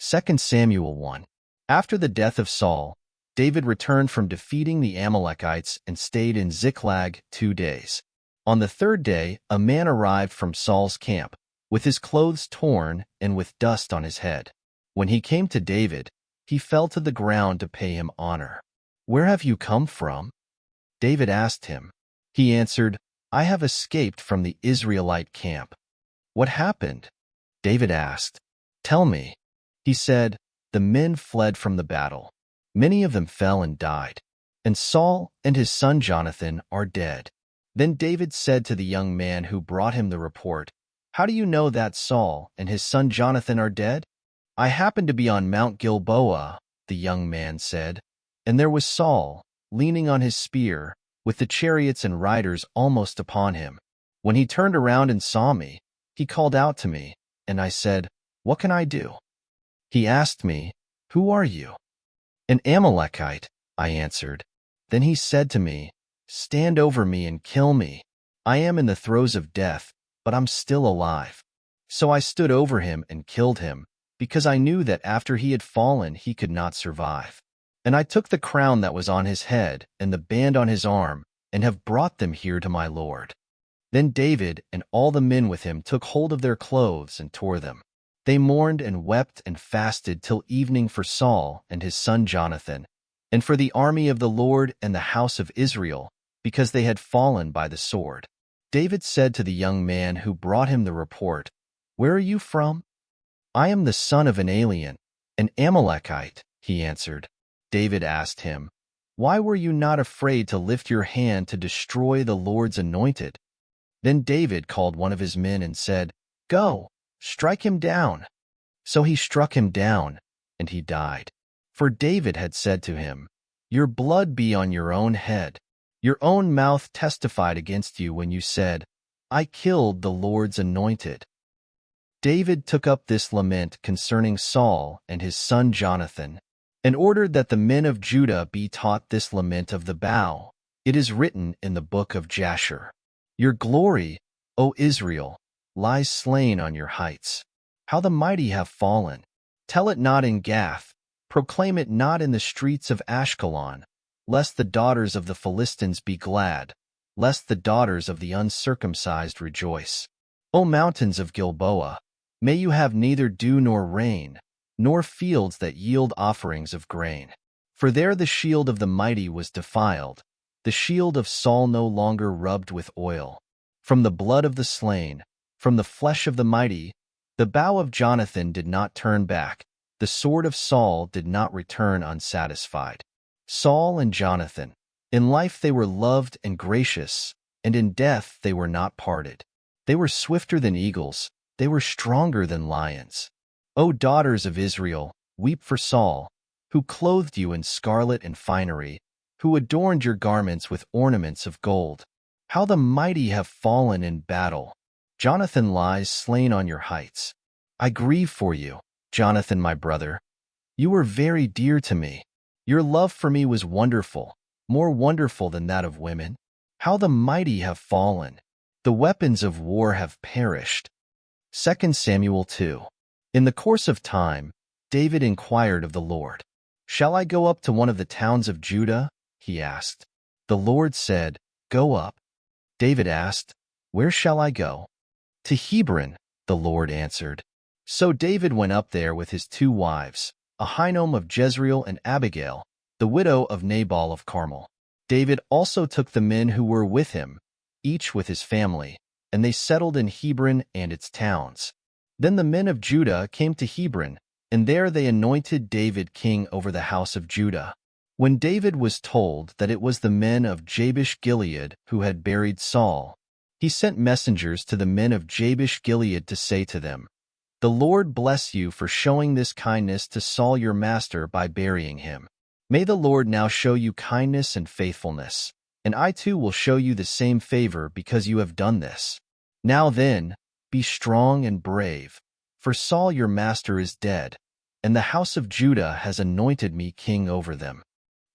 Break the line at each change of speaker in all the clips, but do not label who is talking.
2 Samuel 1. After the death of Saul, David returned from defeating the Amalekites and stayed in Ziklag 2 days. On the third day, a man arrived from Saul's camp, with his clothes torn and with dust on his head. When he came to David, he fell to the ground to pay him honor. "Where have you come from?" David asked him. He answered, "I have escaped from the Israelite camp." "What happened?" David asked. "Tell me." He said, "The men fled from the battle. Many of them fell and died, and Saul and his son Jonathan are dead." Then David said to the young man who brought him the report, "How do you know that Saul and his son Jonathan are dead?" "I happened to be on Mount Gilboa," the young man said, "and there was Saul, leaning on his spear, with the chariots and riders almost upon him. When he turned around and saw me, he called out to me, and I said, 'What can I do?' He asked me, 'Who are you?' 'An Amalekite,' I answered. Then he said to me, 'Stand over me and kill me. I am in the throes of death, but I'm still alive.' So I stood over him and killed him, because I knew that after he had fallen he could not survive. And I took the crown that was on his head and the band on his arm, and have brought them here to my lord." Then David and all the men with him took hold of their clothes and tore them. They mourned and wept and fasted till evening for Saul and his son Jonathan, and for the army of the Lord and the house of Israel, because they had fallen by the sword. David said to the young man who brought him the report, "Where are you from?" "I am the son of an alien, an Amalekite," he answered. David asked him, "Why were you not afraid to lift your hand to destroy the Lord's anointed?" Then David called one of his men and said, "Go, strike him down." So he struck him down, and he died. For David had said to him, "Your blood be on your own head. Your own mouth testified against you when you said, 'I killed the Lord's anointed.'" David took up this lament concerning Saul and his son Jonathan, and ordered that the men of Judah be taught this lament of the bow. It is written in the book of Jasher, "Your glory, O Israel, lies slain on your heights. How the mighty have fallen! Tell it not in Gath, proclaim it not in the streets of Ashkelon, lest the daughters of the Philistines be glad, lest the daughters of the uncircumcised rejoice. O mountains of Gilboa, may you have neither dew nor rain, nor fields that yield offerings of grain. For there the shield of the mighty was defiled, the shield of Saul no longer rubbed with oil. From the blood of the slain, from the flesh of the mighty, the bow of Jonathan did not turn back, the sword of Saul did not return unsatisfied." Saul and Jonathan, in life they were loved and gracious, and in death they were not parted. They were swifter than eagles, they were stronger than lions. O daughters of Israel, weep for Saul, who clothed you in scarlet and finery, who adorned your garments with ornaments of gold. How the mighty have fallen in battle! Jonathan lies slain on your heights. I grieve for you, Jonathan my brother. You were very dear to me. Your love for me was wonderful, more wonderful than that of women. How the mighty have fallen! The weapons of war have perished. 2 Samuel 2. In the course of time, David inquired of the Lord, "Shall I go up to one of the towns of Judah?" he asked. The Lord said, "Go up." David asked, "Where shall I go?" "To Hebron," the Lord answered. So David went up there with his 2 wives, Ahinoam of Jezreel and Abigail, the widow of Nabal of Carmel. David also took the men who were with him, each with his family, and they settled in Hebron and its towns. Then the men of Judah came to Hebron, and there they anointed David king over the house of Judah. When David was told that it was the men of Jabesh-Gilead who had buried Saul, he sent messengers to the men of Jabesh-Gilead to say to them, "The Lord bless you for showing this kindness to Saul your master by burying him. May the Lord now show you kindness and faithfulness, and I too will show you the same favor because you have done this. Now then, be strong and brave, for Saul your master is dead, and the house of Judah has anointed me king over them."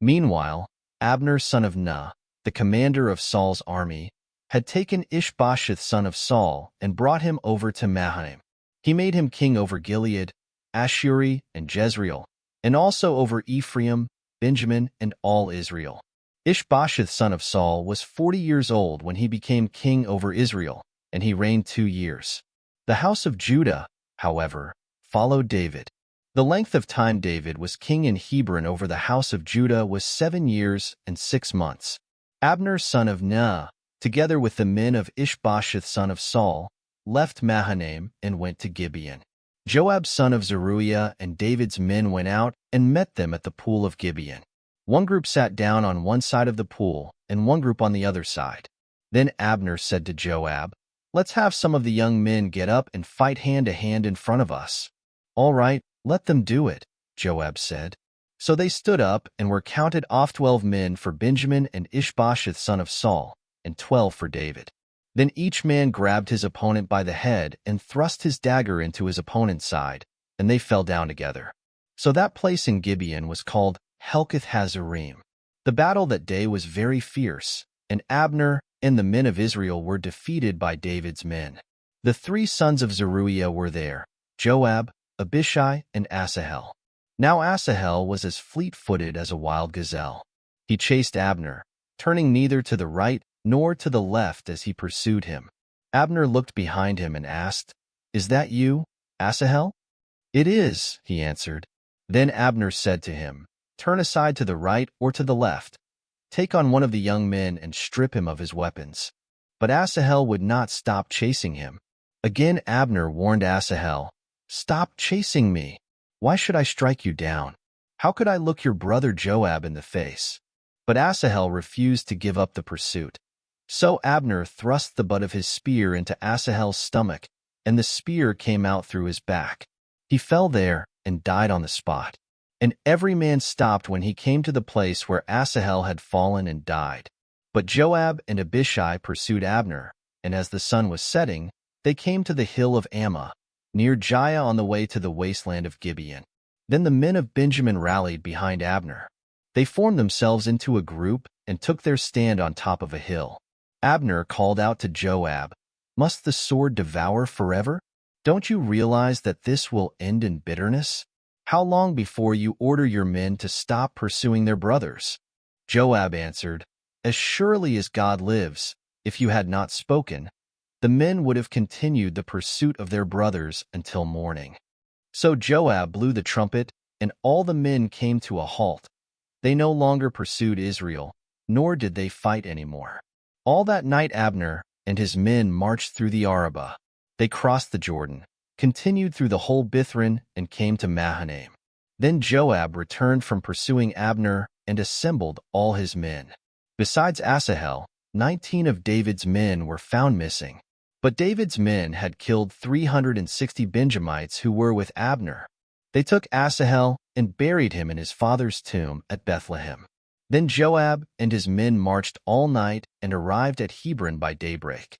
Meanwhile, Abner son of Ner, the commander of Saul's army, had taken Ishbosheth son of Saul and brought him over to Mahanaim. He made him king over Gilead, Ashuri, and Jezreel, and also over Ephraim, Benjamin, and all Israel. Ishbosheth son of Saul was 40 years old when he became king over Israel, and he reigned 2 years. The house of Judah, however, followed David. The length of time David was king in Hebron over the house of Judah was 7 years and 6 months. Abner son of Ner, together with the men of Ishbosheth son of Saul, left Mahanaim and went to Gibeon. Joab son of Zeruiah and David's men went out and met them at the pool of Gibeon. One group sat down on one side of the pool and one group on the other side. Then Abner said to Joab, "Let's have some of the young men get up and fight hand to hand in front of us." "All right, let them do it," Joab said. So they stood up and were counted off 12 men for Benjamin and Ishbosheth son of Saul, and 12 for David. Then each man grabbed his opponent by the head and thrust his dagger into his opponent's side, and they fell down together. So that place in Gibeon was called Helkath Hazarim. The battle that day was very fierce, and Abner and the men of Israel were defeated by David's men. The 3 sons of Zeruiah were there, Joab, Abishai, and Asahel. Now Asahel was as fleet-footed as a wild gazelle. He chased Abner, turning neither to the right nor to the left as he pursued him. Abner looked behind him and asked, "Is that you, Asahel?" "It is," he answered. Then Abner said to him, "Turn aside to the right or to the left. Take on one of the young men and strip him of his weapons." But Asahel would not stop chasing him. Again Abner warned Asahel, "Stop chasing me. Why should I strike you down? How could I look your brother Joab in the face?" But Asahel refused to give up the pursuit. So Abner thrust the butt of his spear into Asahel's stomach, and the spear came out through his back. He fell there and died on the spot. And every man stopped when he came to the place where Asahel had fallen and died. But Joab and Abishai pursued Abner, and as the sun was setting, they came to the hill of Ammah, near Giah on the way to the wasteland of Gibeon. Then the men of Benjamin rallied behind Abner. They formed themselves into a group and took their stand on top of a hill. Abner called out to Joab, "Must the sword devour forever? Don't you realize that this will end in bitterness? How long before you order your men to stop pursuing their brothers?" Joab answered, "As surely as God lives, if you had not spoken, the men would have continued the pursuit of their brothers until morning." So Joab blew the trumpet, and all the men came to a halt. They no longer pursued Israel, nor did they fight anymore. All that night Abner and his men marched through the Arabah. They crossed the Jordan, continued through the whole Bithron, and came to Mahanaim. Then Joab returned from pursuing Abner and assembled all his men. Besides Asahel, 19 of David's men were found missing. But David's men had killed 360 Benjamites who were with Abner. They took Asahel and buried him in his father's tomb at Bethlehem. Then Joab and his men marched all night and arrived at Hebron by daybreak.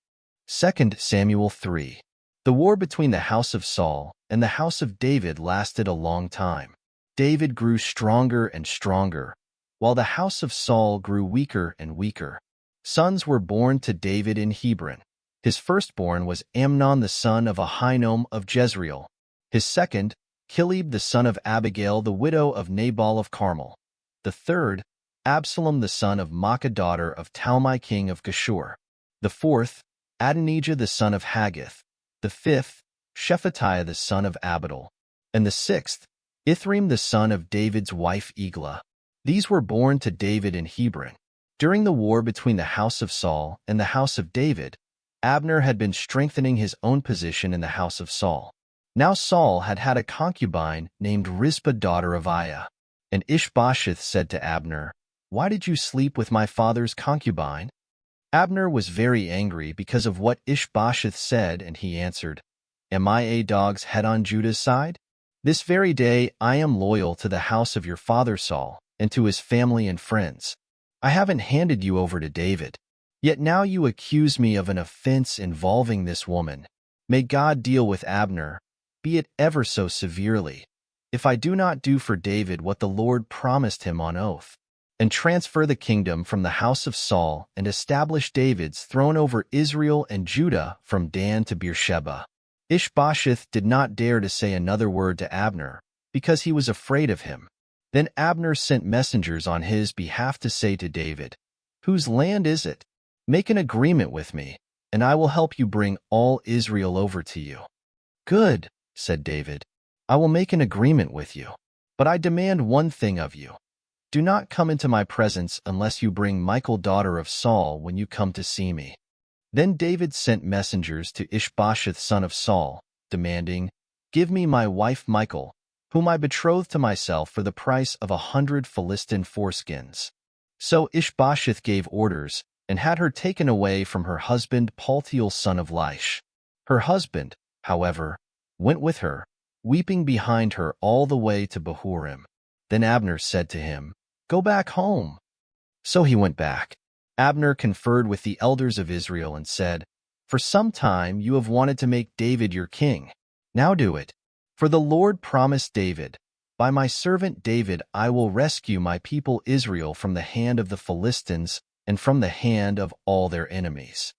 2 Samuel 3. The war between the house of Saul and the house of David lasted a long time. David grew stronger and stronger, while the house of Saul grew weaker and weaker. Sons were born to David in Hebron. His firstborn was Amnon the son of Ahinoam of Jezreel. His second, Kilib the son of Abigail the widow of Nabal of Carmel. The third, Absalom the son of Maacah daughter of Talmai king of Geshur. The fourth, Adonijah the son of Haggith. The fifth, Shephatiah the son of Abidal. And the sixth, Ithream the son of David's wife Eglah. These were born to David in Hebron. During the war between the house of Saul and the house of David, Abner had been strengthening his own position in the house of Saul. Now Saul had had a concubine named Rizpah daughter of Aiah. And Ishbosheth said to Abner, "Why did you sleep with my father's concubine?" Abner was very angry because of what Ishbosheth said, and he answered, "Am I a dog's head on Judah's side? This very day I am loyal to the house of your father Saul and to his family and friends. I haven't handed you over to David. Yet now you accuse me of an offense involving this woman. May God deal with Abner, be it ever so severely, if I do not do for David what the Lord promised him on oath, and transfer the kingdom from the house of Saul and establish David's throne over Israel and Judah from Dan to Beersheba." Ishbosheth did not dare to say another word to Abner, because he was afraid of him. Then Abner sent messengers on his behalf to say to David, "Whose land is it? Make an agreement with me, and I will help you bring all Israel over to you." "Good," said David. "I will make an agreement with you. But I demand one thing of you. Do not come into my presence unless you bring Michal, daughter of Saul, when you come to see me." Then David sent messengers to Ishbosheth, son of Saul, demanding, "Give me my wife Michal, whom I betrothed to myself for the price of 100 Philistine foreskins." So Ishbosheth gave orders, and had her taken away from her husband Paltiel, son of Laish. Her husband, however, went with her, weeping behind her all the way to Bahurim. Then Abner said to him, "Go back home." So he went back. Abner conferred with the elders of Israel and said, "For some time you have wanted to make David your king. Now do it. For the Lord promised David, 'By my servant David I will rescue my people Israel from the hand of the Philistines and from the hand of all their enemies.'"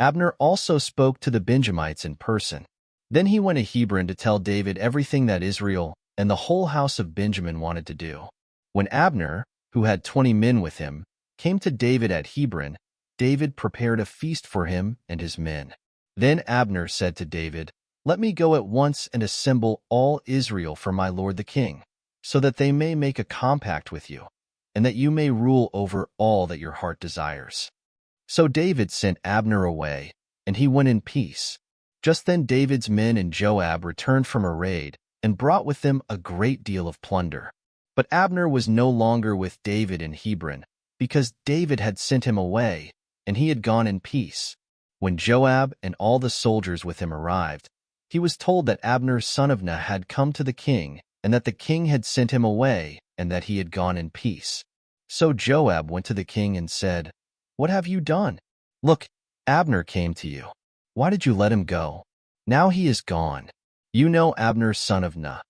Abner also spoke to the Benjamites in person. Then he went to Hebron to tell David everything that Israel and the whole house of Benjamin wanted to do. When Abner, who had 20 men with him, came to David at Hebron, David prepared a feast for him and his men. Then Abner said to David, "Let me go at once and assemble all Israel for my lord the king, so that they may make a compact with you, and that you may rule over all that your heart desires." So David sent Abner away, and he went in peace. Just then David's men and Joab returned from a raid, and brought with them a great deal of plunder. But Abner was no longer with David in Hebron, because David had sent him away, and he had gone in peace. When Joab and all the soldiers with him arrived, he was told that Abner son of Ner had come to the king, and that the king had sent him away, and that he had gone in peace. So Joab went to the king and said, "What have you done? Look, Abner came to you. Why did you let him go? Now he is gone. You know Abner son of Ner.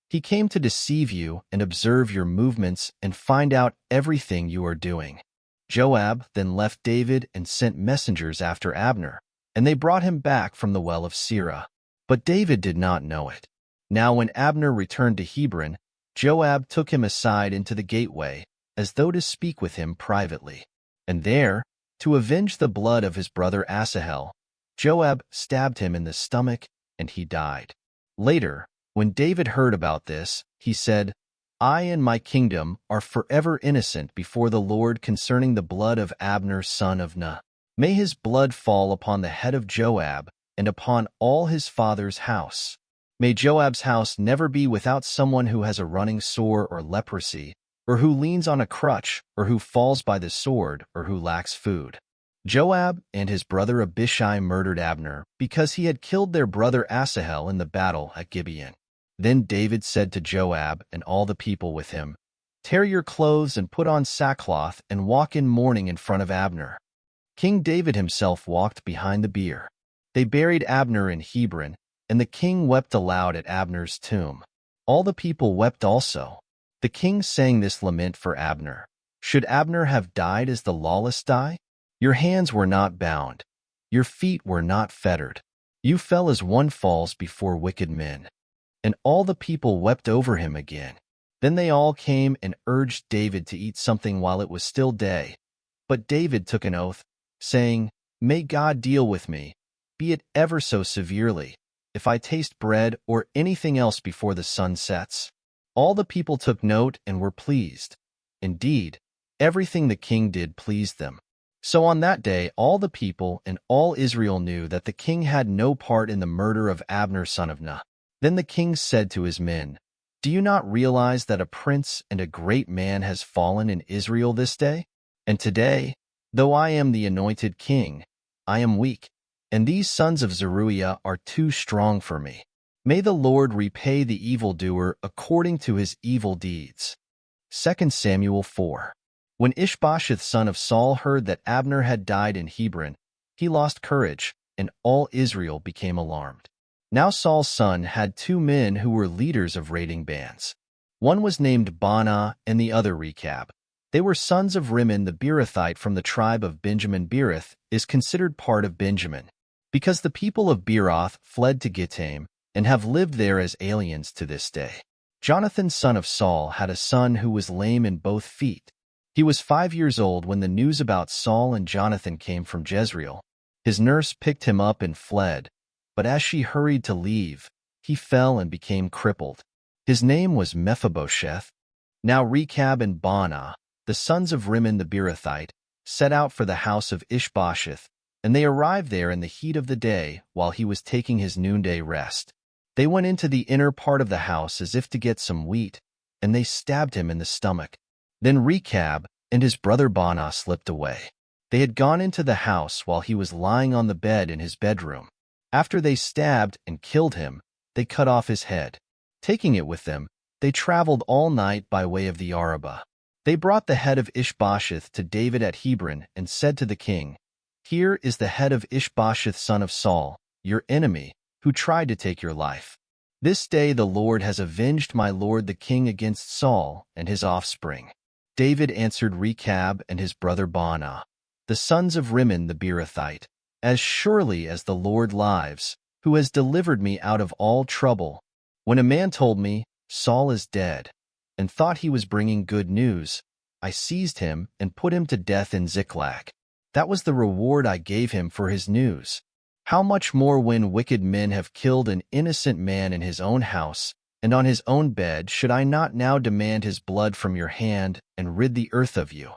He came to deceive you and observe your movements and find out everything you are doing." Joab then left David and sent messengers after Abner, and they brought him back from the well of Sirah. But David did not know it. Now when Abner returned to Hebron, Joab took him aside into the gateway, as though to speak with him privately. And there, to avenge the blood of his brother Asahel, Joab stabbed him in the stomach, and he died. Later, when David heard about this, he said, "I and my kingdom are forever innocent before the Lord concerning the blood of Abner son of Ner. May his blood fall upon the head of Joab and upon all his father's house. May Joab's house never be without someone who has a running sore or leprosy, or who leans on a crutch, or who falls by the sword, or who lacks food." Joab and his brother Abishai murdered Abner because he had killed their brother Asahel in the battle at Gibeon. Then David said to Joab and all the people with him, "Tear your clothes and put on sackcloth and walk in mourning in front of Abner." King David himself walked behind the bier. They buried Abner in Hebron, and the king wept aloud at Abner's tomb. All the people wept also. The king sang this lament for Abner: "Should Abner have died as the lawless die? Your hands were not bound. Your feet were not fettered. You fell as one falls before wicked men." And all the people wept over him again. Then they all came and urged David to eat something while it was still day. But David took an oath, saying, "May God deal with me, be it ever so severely, if I taste bread or anything else before the sun sets." All the people took note and were pleased. Indeed, everything the king did pleased them. So on that day all the people and all Israel knew that the king had no part in the murder of Abner son of Ner. Then the king said to his men, "Do you not realize that a prince and a great man has fallen in Israel this day? And today, though I am the anointed king, I am weak, and these sons of Zeruiah are too strong for me. May the Lord repay the evildoer according to his evil deeds." 2 Samuel 4. When Ishbosheth son of Saul heard that Abner had died in Hebron, he lost courage, and all Israel became alarmed. Now Saul's son had 2 men who were leaders of raiding bands. One was named Baanah and the other Rechab. They were sons of Rimmon the Beerothite from the tribe of Benjamin. Beeroth is considered part of Benjamin. because the people of Beeroth fled to Gittaim and have lived there as aliens to this day. Jonathan, son of Saul, had a son who was lame in both feet. He was 5 years old when the news about Saul and Jonathan came from Jezreel. His nurse picked him up and fled, but as she hurried to leave, he fell and became crippled. His name was Mephibosheth. Now Rechab and Baanah, the sons of Rimmon the Beerothite, set out for the house of Ishbosheth, and they arrived there in the heat of the day while he was taking his noonday rest. They went into the inner part of the house as if to get some wheat, and they stabbed him in the stomach. Then Rechab and his brother Baanah slipped away. They had gone into the house while he was lying on the bed in his bedroom. After they stabbed and killed him, they cut off his head. Taking it with them, they traveled all night by way of the Arabah. They brought the head of Ishbosheth to David at Hebron and said to the king, "Here is the head of Ishbosheth son of Saul, your enemy, who tried to take your life. This day the Lord has avenged my lord the king against Saul and his offspring." David answered Rechab and his brother Baanah, the sons of Rimmon the Beerothite, "As surely as the Lord lives, who has delivered me out of all trouble, when a man told me, 'Saul is dead,' and thought he was bringing good news, I seized him and put him to death in Ziklag. That was the reward I gave him for his news. How much more when wicked men have killed an innocent man in his own house, and on his own bed, should I not now demand his blood from your hand and rid the earth of you?"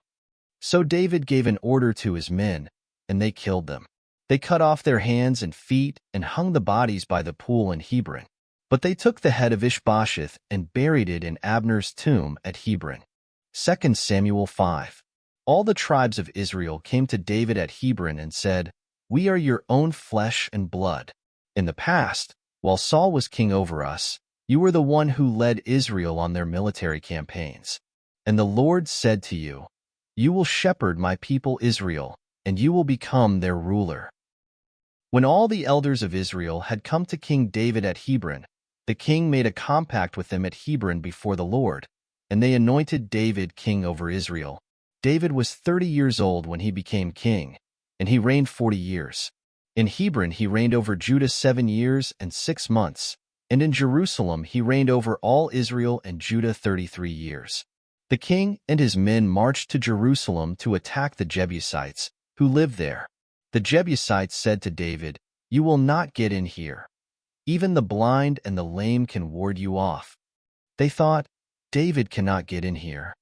So David gave an order to his men, and they killed them. They cut off their hands and feet and hung the bodies by the pool in Hebron. But they took the head of Ishbosheth and buried it in Abner's tomb at Hebron. 2 Samuel 5. All the tribes of Israel came to David at Hebron and said, "We are your own flesh and blood. In the past, while Saul was king over us, you were the one who led Israel on their military campaigns. And the Lord said to you, 'You will shepherd my people Israel, and you will become their ruler.'" When all the elders of Israel had come to King David at Hebron, the king made a compact with them at Hebron before the Lord, and they anointed David king over Israel. David was 30 years old when he became king, and he reigned 40 years. In Hebron he reigned over Judah 7 years and 6 months, and in Jerusalem he reigned over all Israel and Judah 33 years. The king and his men marched to Jerusalem to attack the Jebusites, who lived there. The Jebusites said to David, "You will not get in here. Even the blind and the lame can ward you off." They thought, "David cannot get in here."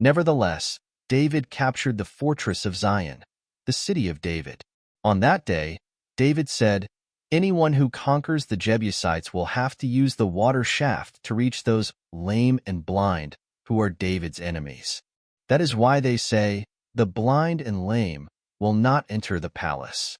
Nevertheless, David captured the fortress of Zion, the city of David. On that day, David said, "Anyone who conquers the Jebusites will have to use the water shaft to reach those lame and blind who are David's enemies. That is why they say, 'The blind and lame will not enter the palace.'"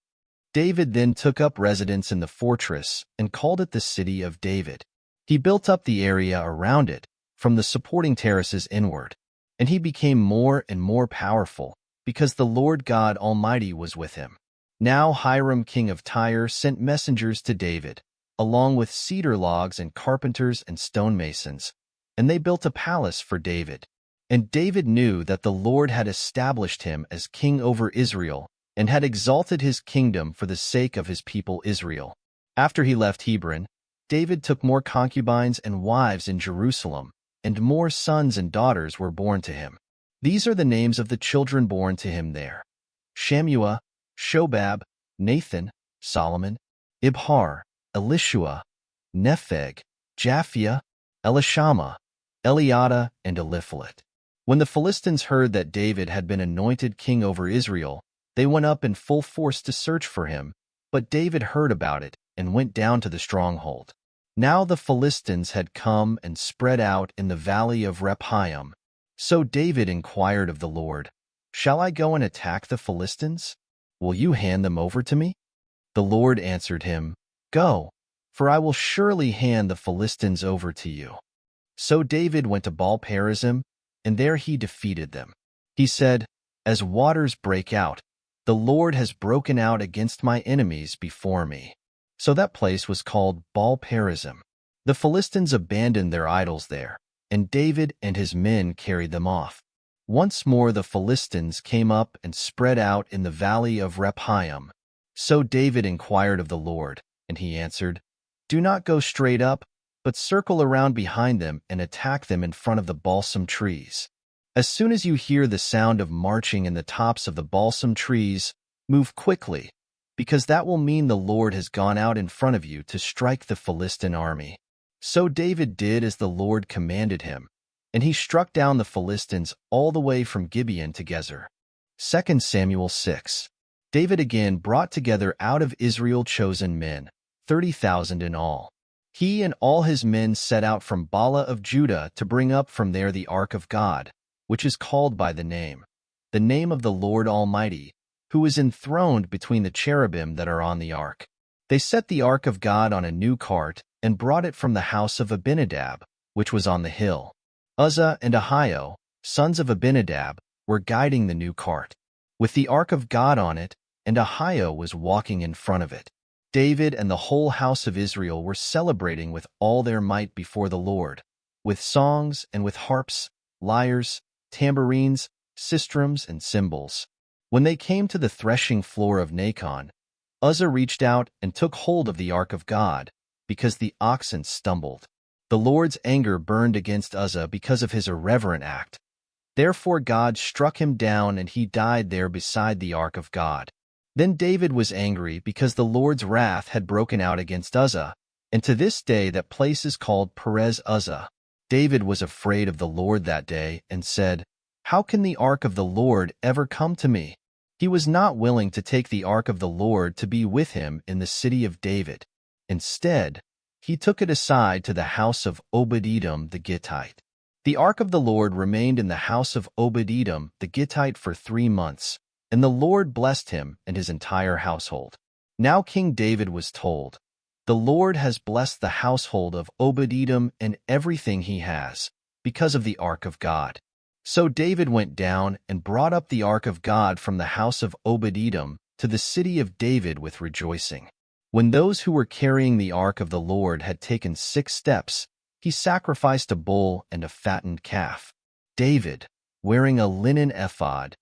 David then took up residence in the fortress and called it the City of David. He built up the area around it, from the supporting terraces inward, and he became more and more powerful, because the Lord God Almighty was with him. Now Hiram king of Tyre sent messengers to David, along with cedar logs and carpenters and stonemasons, and they built a palace for David. And David knew that the Lord had established him as king over Israel, and had exalted his kingdom for the sake of his people Israel. After he left Hebron, David took more concubines and wives in Jerusalem, and more sons and daughters were born to him. These are the names of the children born to him there: Shammua, Shobab, Nathan, Solomon, Ibhar, Elishua, Nepheg, Japhia, Elishama, Eliada, and Eliphalet. When the Philistines heard that David had been anointed king over Israel, they went up in full force to search for him, but David heard about it and went down to the stronghold. Now the Philistines had come and spread out in the valley of Rephaim. So David inquired of the Lord, "Shall I go and attack the Philistines? Will you hand them over to me?" The Lord answered him, "Go, for I will surely hand the Philistines over to you." So David went to Baal-perazim, and there he defeated them. He said, "As waters break out, the Lord has broken out against my enemies before me." So that place was called Baal-perazim. The Philistines abandoned their idols there, and David and his men carried them off. Once more the Philistines came up and spread out in the valley of Rephaim. So David inquired of the Lord, and he answered, "Do not go straight up, but circle around behind them and attack them in front of the balsam trees. As soon as you hear the sound of marching in the tops of the balsam trees, move quickly, because that will mean the Lord has gone out in front of you to strike the Philistine army." So David did as the Lord commanded him, and he struck down the Philistines all the way from Gibeon to Gezer. 2 Samuel 6. David again brought together out of Israel chosen men, 30,000 in all. He and all his men set out from Bala of Judah to bring up from there the ark of God, which is called by the name of the Lord Almighty, who is enthroned between the cherubim that are on the ark. They set the ark of God on a new cart and brought it from the house of Abinadab, which was on the hill. Uzzah and Ahio, sons of Abinadab, were guiding the new cart, with the ark of God on it, and Ahio was walking in front of it. David and the whole house of Israel were celebrating with all their might before the Lord, with songs and with harps, lyres, tambourines, sistrums, and cymbals. When they came to the threshing floor of Nacon, Uzzah reached out and took hold of the ark of God, because the oxen stumbled. The Lord's anger burned against Uzzah because of his irreverent act. Therefore God struck him down, and he died there beside the ark of God. Then David was angry because the Lord's wrath had broken out against Uzzah, and to this day that place is called Perez Uzzah. David was afraid of the Lord that day and said, "How can the ark of the Lord ever come to me?" He was not willing to take the ark of the Lord to be with him in the city of David. Instead, he took it aside to the house of Obed-Edom the Gittite. The ark of the Lord remained in the house of Obed-Edom the Gittite for 3 months, and the Lord blessed him and his entire household. Now King David was told, "The Lord has blessed the household of Obed-Edom and everything he has, because of the ark of God." So David went down and brought up the ark of God from the house of Obed-Edom to the city of David with rejoicing. When those who were carrying the ark of the Lord had taken 6 steps, he sacrificed a bull and a fattened calf. David, wearing a linen ephod,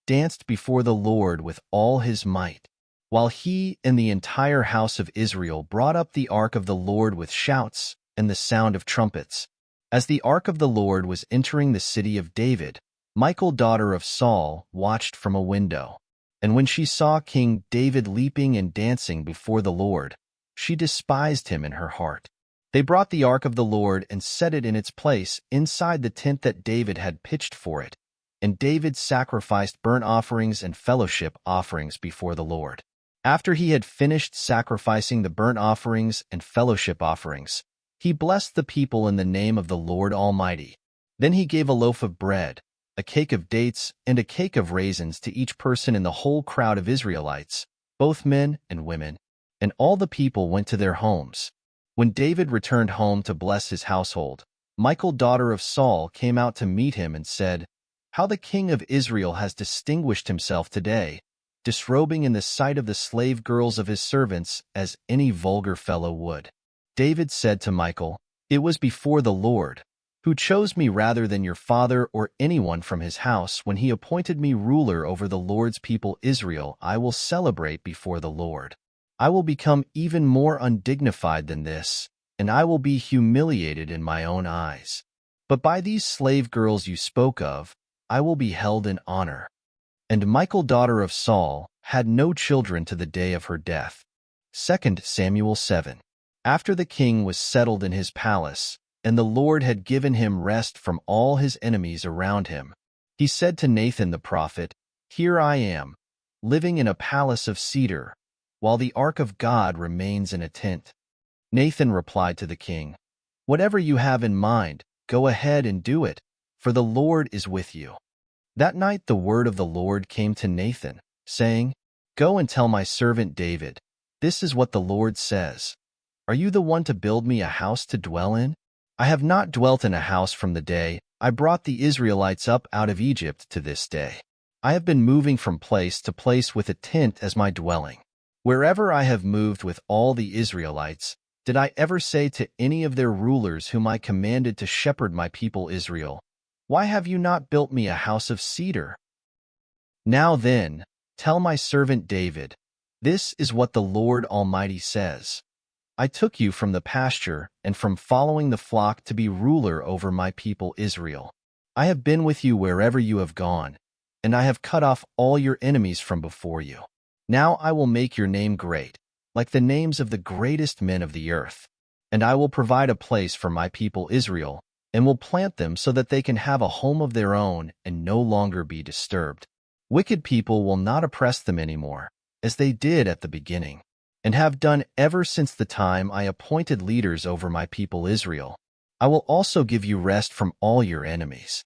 danced before the Lord with all his might, while he and the entire house of Israel brought up the ark of the Lord with shouts and the sound of trumpets. As the ark of the Lord was entering the city of David, Michal, daughter of Saul, watched from a window. And when she saw King David leaping and dancing before the Lord, she despised him in her heart. They brought the ark of the Lord and set it in its place inside the tent that David had pitched for it, and David sacrificed burnt offerings and fellowship offerings before the Lord. After he had finished sacrificing the burnt offerings and fellowship offerings, he blessed the people in the name of the Lord Almighty. Then he gave a loaf of bread, a cake of dates, and a cake of raisins to each person in the whole crowd of Israelites, both men and women, and all the people went to their homes. When David returned home to bless his household, Michal, daughter of Saul, came out to meet him and said, "How the king of Israel has distinguished himself today, disrobing in the sight of the slave girls of his servants as any vulgar fellow would." David said to Michal, "It was before the Lord, who chose me rather than your father or anyone from his house when he appointed me ruler over the Lord's people Israel. I will celebrate before the Lord. I will become even more undignified than this, and I will be humiliated in my own eyes. But by these slave girls you spoke of, I will be held in honor." And Michal, daughter of Saul, had no children to the day of her death. 2 Samuel 7. After the king was settled in his palace, and the Lord had given him rest from all his enemies around him, he said to Nathan the prophet, "Here I am, living in a palace of cedar, while the ark of God remains in a tent." Nathan replied to the king, "Whatever you have in mind, go ahead and do it, for the Lord is with you." That night the word of the Lord came to Nathan, saying, "Go and tell my servant David, this is what the Lord says. Are you the one to build me a house to dwell in? I have not dwelt in a house from the day I brought the Israelites up out of Egypt to this day. I have been moving from place to place with a tent as my dwelling. Wherever I have moved with all the Israelites, did I ever say to any of their rulers whom I commanded to shepherd my people Israel, 'Why have you not built me a house of cedar?' Now then, tell my servant David, This is what the Lord Almighty says. I took you from the pasture and from following the flock to be ruler over my people Israel. I have been with you wherever you have gone, and I have cut off all your enemies from before you. Now I will make your name great, like the names of the greatest men of the earth. And I will provide a place for my people Israel, and will plant them so that they can have a home of their own and no longer be disturbed. Wicked people will not oppress them anymore, as they did at the beginning, and have done ever since the time I appointed leaders over my people Israel. I will also give you rest from all your enemies.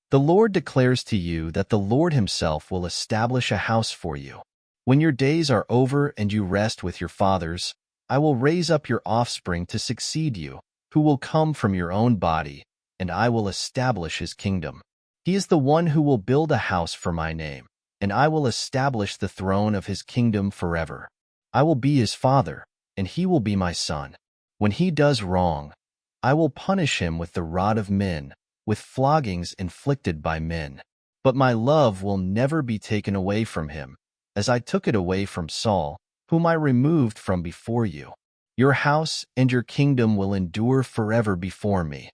The Lord declares to you that the Lord himself will establish a house for you. When your days are over and you rest with your fathers, I will raise up your offspring to succeed you, who will come from your own body, and I will establish his kingdom. He is the one who will build a house for my name, and I will establish the throne of his kingdom forever. I will be his father, and he will be my son. When he does wrong, I will punish him with the rod of men, with floggings inflicted by men. But my love will never be taken away from him, as I took it away from Saul, whom I removed from before you. Your house and your kingdom will endure forever before me.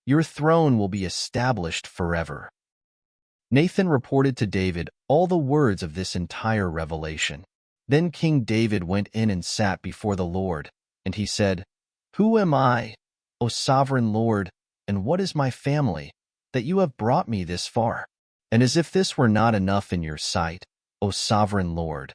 Your throne will be established forever. Nathan reported to David all the words of this entire revelation. Then King David went in and sat before the Lord, and he said, Who am I, O sovereign Lord, and what is my family, that you have brought me this far? And as if this were not enough in your sight, O sovereign Lord,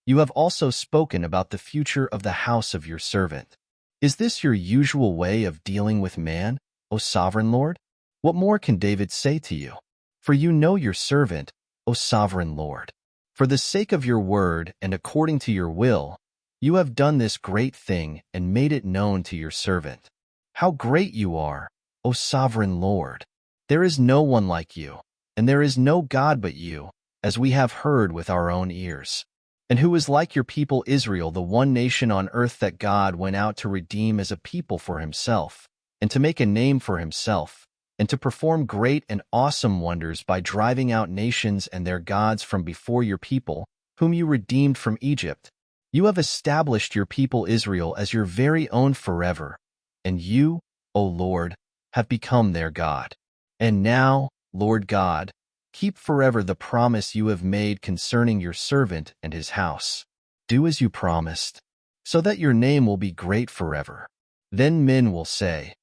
you have also spoken about the future of the house of your servant. Is this your usual way of dealing with man, O sovereign Lord? What more can David say to you? For you know your servant, O sovereign Lord. For the sake of your word and according to your will, you have done this great thing and made it known to your servant. How great you are, O sovereign Lord! There is no one like you, and there is no God but you, as we have heard with our own ears. And who is like your people Israel, the one nation on earth that God went out to redeem as a people for himself, and to make a name for himself, and to perform great and awesome wonders by driving out nations and their gods from before your people, whom you redeemed from Egypt? You have established your people Israel as your very own forever, and you, O Lord, have become their God. And now, Lord God, keep forever the promise you have made concerning your servant and his house. Do as you promised, so that your name will be great forever. Then men will say,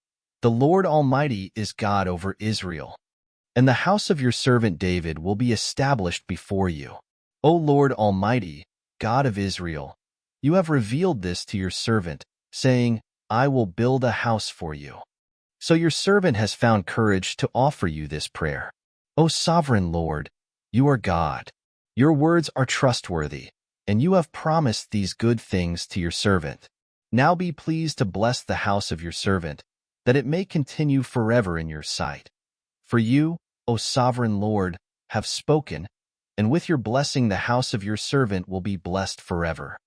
The Lord Almighty is God over Israel, and the house of your servant David will be established before you. O Lord Almighty, God of Israel, you have revealed this to your servant, saying, I will build a house for you. So your servant has found courage to offer you this prayer. O sovereign Lord, you are God. Your words are trustworthy, and you have promised these good things to your servant. Now be pleased to bless the house of your servant, that it may continue forever in your sight. For you, O sovereign Lord, have spoken, and with your blessing the house of your servant will be blessed forever.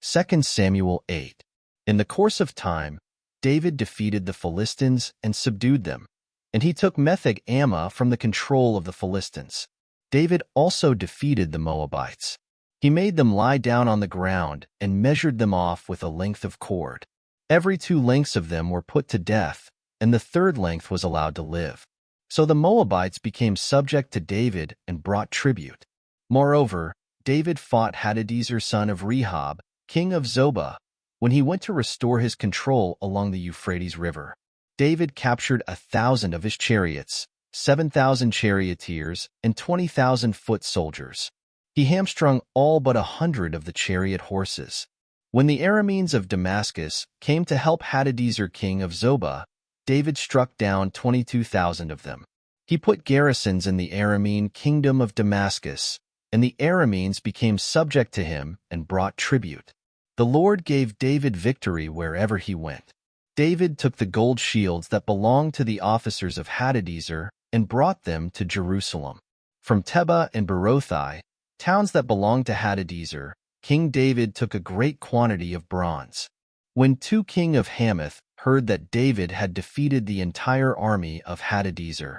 2 Samuel 8. In the course of time, David defeated the Philistines and subdued them, and he took Metheg-Ammah from the control of the Philistines. David also defeated the Moabites. He made them lie down on the ground and measured them off with a length of cord. Every 2 lengths of them were put to death, and the 3rd length was allowed to live. So the Moabites became subject to David and brought tribute. Moreover, David fought Hadadezer son of Rehob, king of Zobah, when he went to restore his control along the Euphrates River. David captured 1,000 of his chariots, 7,000 charioteers, and 20,000 foot soldiers. He hamstrung all but 100 of the chariot horses. When the Arameans of Damascus came to help Hadadezer king of Zobah, David struck down 22,000 of them. He put garrisons in the Aramean kingdom of Damascus, and the Arameans became subject to him and brought tribute. The Lord gave David victory wherever he went. David took the gold shields that belonged to the officers of Hadadezer and brought them to Jerusalem. From Tebah and Berothai, towns that belonged to Hadadezer, King David took a great quantity of bronze. When Tou king of Hamath heard that David had defeated the entire army of Hadadezer,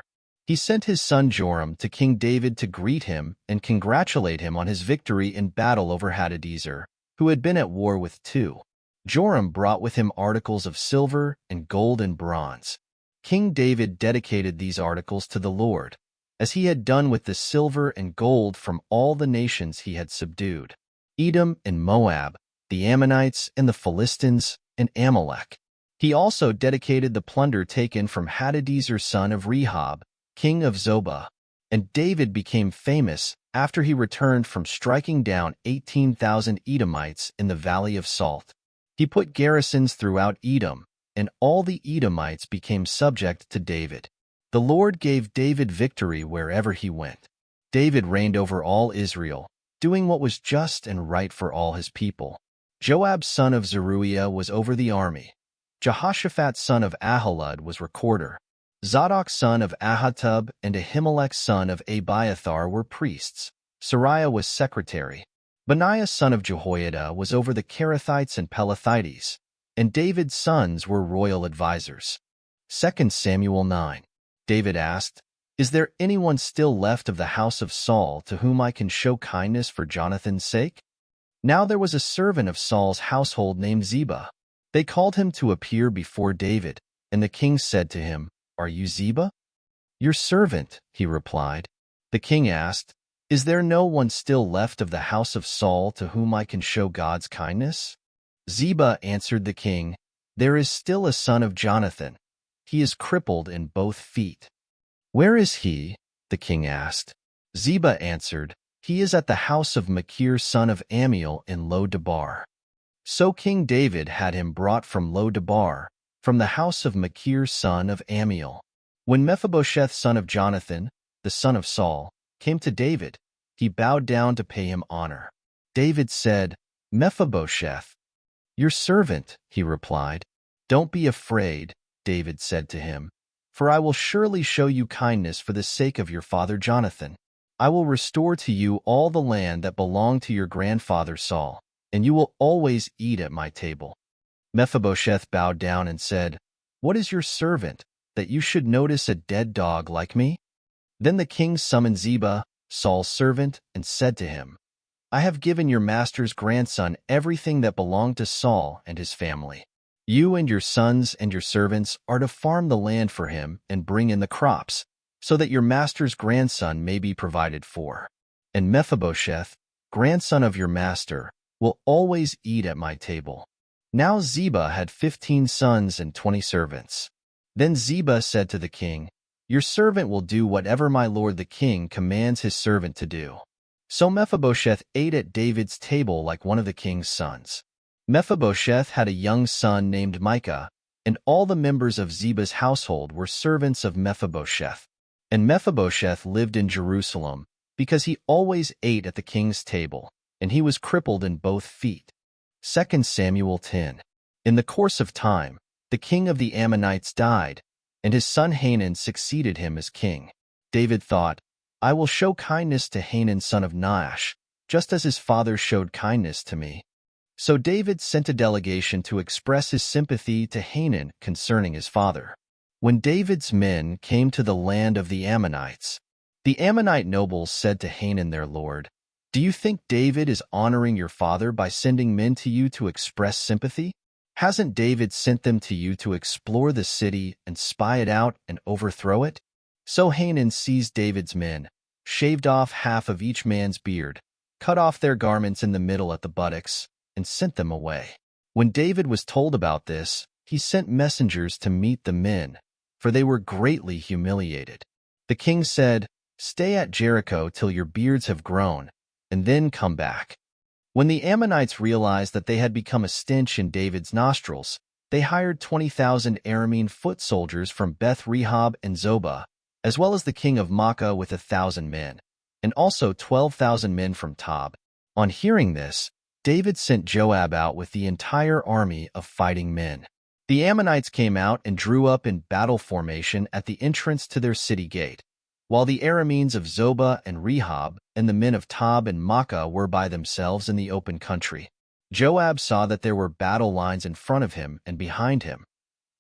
He sent his son Joram to King David to greet him and congratulate him on his victory in battle over Hadadezer, who had been at war with two. Joram brought with him articles of silver and gold and bronze. King David dedicated these articles to the Lord, as he had done with the silver and gold from all the nations he had subdued: Edom and Moab, the Ammonites and the Philistines, and Amalek. He also dedicated the plunder taken from Hadadezer son of Rehob, king of Zobah. And David became famous after he returned from striking down 18,000 Edomites in the Valley of Salt. He put garrisons throughout Edom, and all the Edomites became subject to David. The Lord gave David victory wherever he went. David reigned over all Israel, doing what was just and right for all his people. Joab son of Zeruiah was over the army. Jehoshaphat son of Ahilud was recorder. Zadok son of Ahitub and Ahimelech son of Abiathar were priests. Sariah was secretary. Benaiah son of Jehoiada was over the Kerethites and Pelethites, and David's sons were royal advisers. 2 Samuel 9. David asked, "Is there anyone still left of the house of Saul to whom I can show kindness for Jonathan's sake?" Now there was a servant of Saul's household named Ziba. They called him to appear before David, and the king said to him, "Are you Ziba?" "Your servant," he replied. The king asked, "Is there no one still left of the house of Saul to whom I can show God's kindness?" Ziba answered the king, "There is still a son of Jonathan. He is crippled in both feet." "Where is he?" the king asked. Ziba answered, "He is at the house of Machir son of Ammiel in Lo-Debar." So King David had him brought from Lo-Debar, from the house of Machir son of Ammiel. When Mephibosheth son of Jonathan, the son of Saul, came to David, he bowed down to pay him honor. David said, "Mephibosheth." "Your servant," he replied. "Don't be afraid," David said to him, "for I will surely show you kindness for the sake of your father Jonathan. I will restore to you all the land that belonged to your grandfather Saul, and you will always eat at my table." Mephibosheth bowed down and said, "What is your servant, that you should notice a dead dog like me?" Then the king summoned Ziba, Saul's servant, and said to him, "I have given your master's grandson everything that belonged to Saul and his family. You and your sons and your servants are to farm the land for him and bring in the crops, so that your master's grandson may be provided for. And Mephibosheth, grandson of your master, will always eat at my table." Now Ziba had 15 sons and 20 servants. Then Ziba said to the king, "Your servant will do whatever my lord the king commands his servant to do." So Mephibosheth ate at David's table like one of the king's sons. Mephibosheth had a young son named Micah, and all the members of Ziba's household were servants of Mephibosheth. And Mephibosheth lived in Jerusalem, because he always ate at the king's table, and he was crippled in both feet. 2 Samuel 10. In the course of time, the king of the Ammonites died, and his son Hanun succeeded him as king. David thought, "I will show kindness to Hanun son of Nahash, just as his father showed kindness to me." So David sent a delegation to express his sympathy to Hanun concerning his father. When David's men came to the land of the Ammonites, the Ammonite nobles said to Hanun their lord, "Do you think David is honoring your father by sending men to you to express sympathy? Hasn't David sent them to you to explore the city and spy it out and overthrow it?" So Hanun seized David's men, shaved off half of each man's beard, cut off their garments in the middle at the buttocks, and sent them away. When David was told about this, he sent messengers to meet the men, for they were greatly humiliated. The king said, "Stay at Jericho till your beards have grown, and then come back." When the Ammonites realized that they had become a stench in David's nostrils, they hired 20,000 Aramean foot soldiers from Beth Rehob and Zobah, as well as the king of Makkah with 1,000 men, and also 12,000 men from Tob. On hearing this, David sent Joab out with the entire army of fighting men. The Ammonites came out and drew up in battle formation at the entrance to their city gate, while the Arameans of Zobah and Rehob and the men of Tob and Makkah were by themselves in the open country. Joab saw that there were battle lines in front of him and behind him.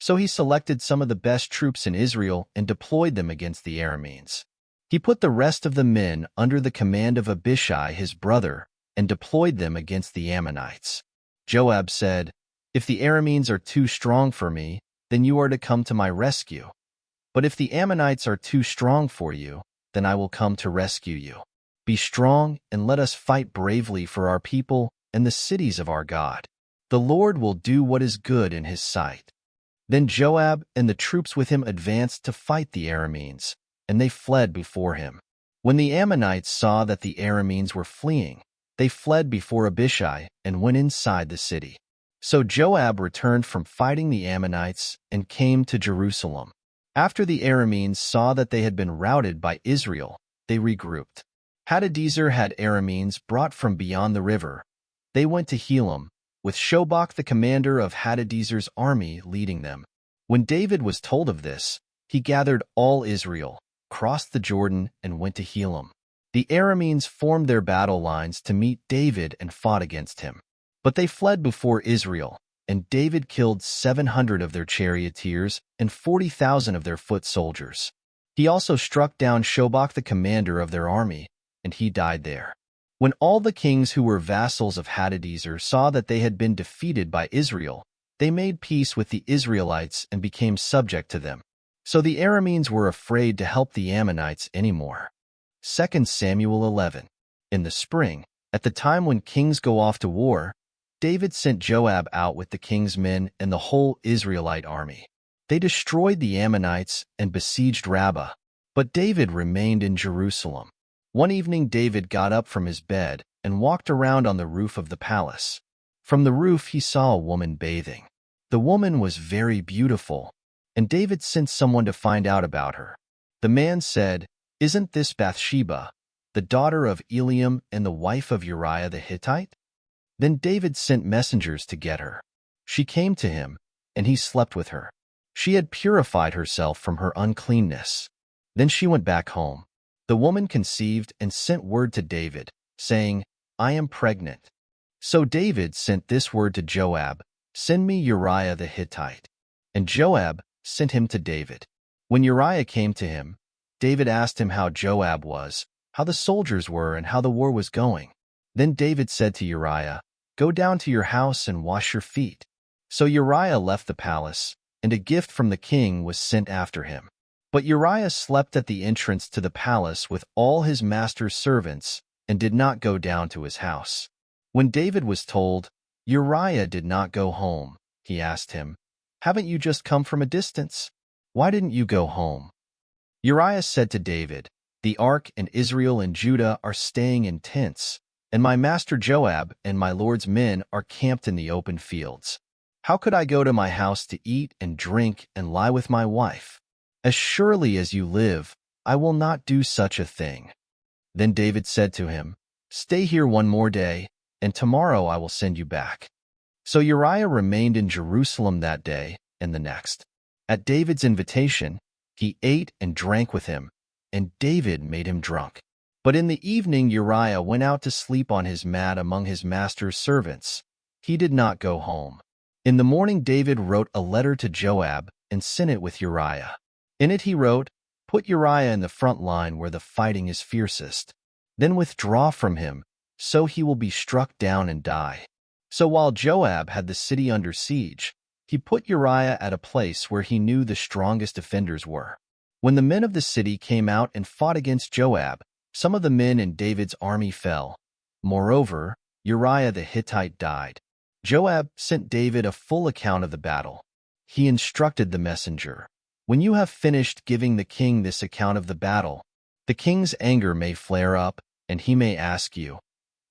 So he selected some of the best troops in Israel and deployed them against the Arameans. He put the rest of the men under the command of Abishai his brother and deployed them against the Ammonites. Joab said, "If the Arameans are too strong for me, then you are to come to my rescue. But if the Ammonites are too strong for you, then I will come to rescue you. Be strong and let us fight bravely for our people and the cities of our God. The Lord will do what is good in his sight." Then Joab and the troops with him advanced to fight the Arameans, and they fled before him. When the Ammonites saw that the Arameans were fleeing, they fled before Abishai and went inside the city. So Joab returned from fighting the Ammonites and came to Jerusalem. After the Arameans saw that they had been routed by Israel, they regrouped. Hadadezer had Arameans brought from beyond the river. They went to Helam, with Shobach the commander of Hadadezer's army leading them. When David was told of this, he gathered all Israel, crossed the Jordan, and went to Helam. The Arameans formed their battle lines to meet David and fought against him. But they fled before Israel, and David killed 700 of their charioteers and 40,000 of their foot soldiers. He also struck down Shobach the commander of their army, and he died there. When all the kings who were vassals of Hadadezer saw that they had been defeated by Israel, they made peace with the Israelites and became subject to them. So the Arameans were afraid to help the Ammonites anymore. 2 Samuel 11. In the spring, at the time when kings go off to war, David sent Joab out with the king's men and the whole Israelite army. They destroyed the Ammonites and besieged Rabbah, but David remained in Jerusalem. One evening David got up from his bed and walked around on the roof of the palace. From the roof he saw a woman bathing. The woman was very beautiful, and David sent someone to find out about her. The man said, "Isn't this Bathsheba, the daughter of Eliam and the wife of Uriah the Hittite?" Then David sent messengers to get her. She came to him, and he slept with her. She had purified herself from her uncleanness. Then she went back home. The woman conceived and sent word to David, saying, "I am pregnant." So David sent this word to Joab, "Send me Uriah the Hittite." And Joab sent him to David. When Uriah came to him, David asked him how Joab was, how the soldiers were, and how the war was going. Then David said to Uriah, "Go down to your house and wash your feet." So Uriah left the palace, and a gift from the king was sent after him. But Uriah slept at the entrance to the palace with all his master's servants and did not go down to his house. When David was told, "Uriah did not go home," he asked him, "Haven't you just come from a distance? Why didn't you go home?" Uriah said to David, "The ark and Israel and Judah are staying in tents, and my master Joab and my lord's men are camped in the open fields. How could I go to my house to eat and drink and lie with my wife? As surely as you live, I will not do such a thing." Then David said to him, "Stay here one more day, and tomorrow I will send you back." So Uriah remained in Jerusalem that day and the next. At David's invitation, he ate and drank with him, and David made him drunk. But in the evening Uriah went out to sleep on his mat among his master's servants. He did not go home. In the morning David wrote a letter to Joab and sent it with Uriah. In it he wrote, "Put Uriah in the front line where the fighting is fiercest. Then withdraw from him, so he will be struck down and die." So while Joab had the city under siege, he put Uriah at a place where he knew the strongest defenders were. When the men of the city came out and fought against Joab, some of the men in David's army fell. Moreover, Uriah the Hittite died. Joab sent David a full account of the battle. He instructed the messenger, "When you have finished giving the king this account of the battle, the king's anger may flare up, and he may ask you,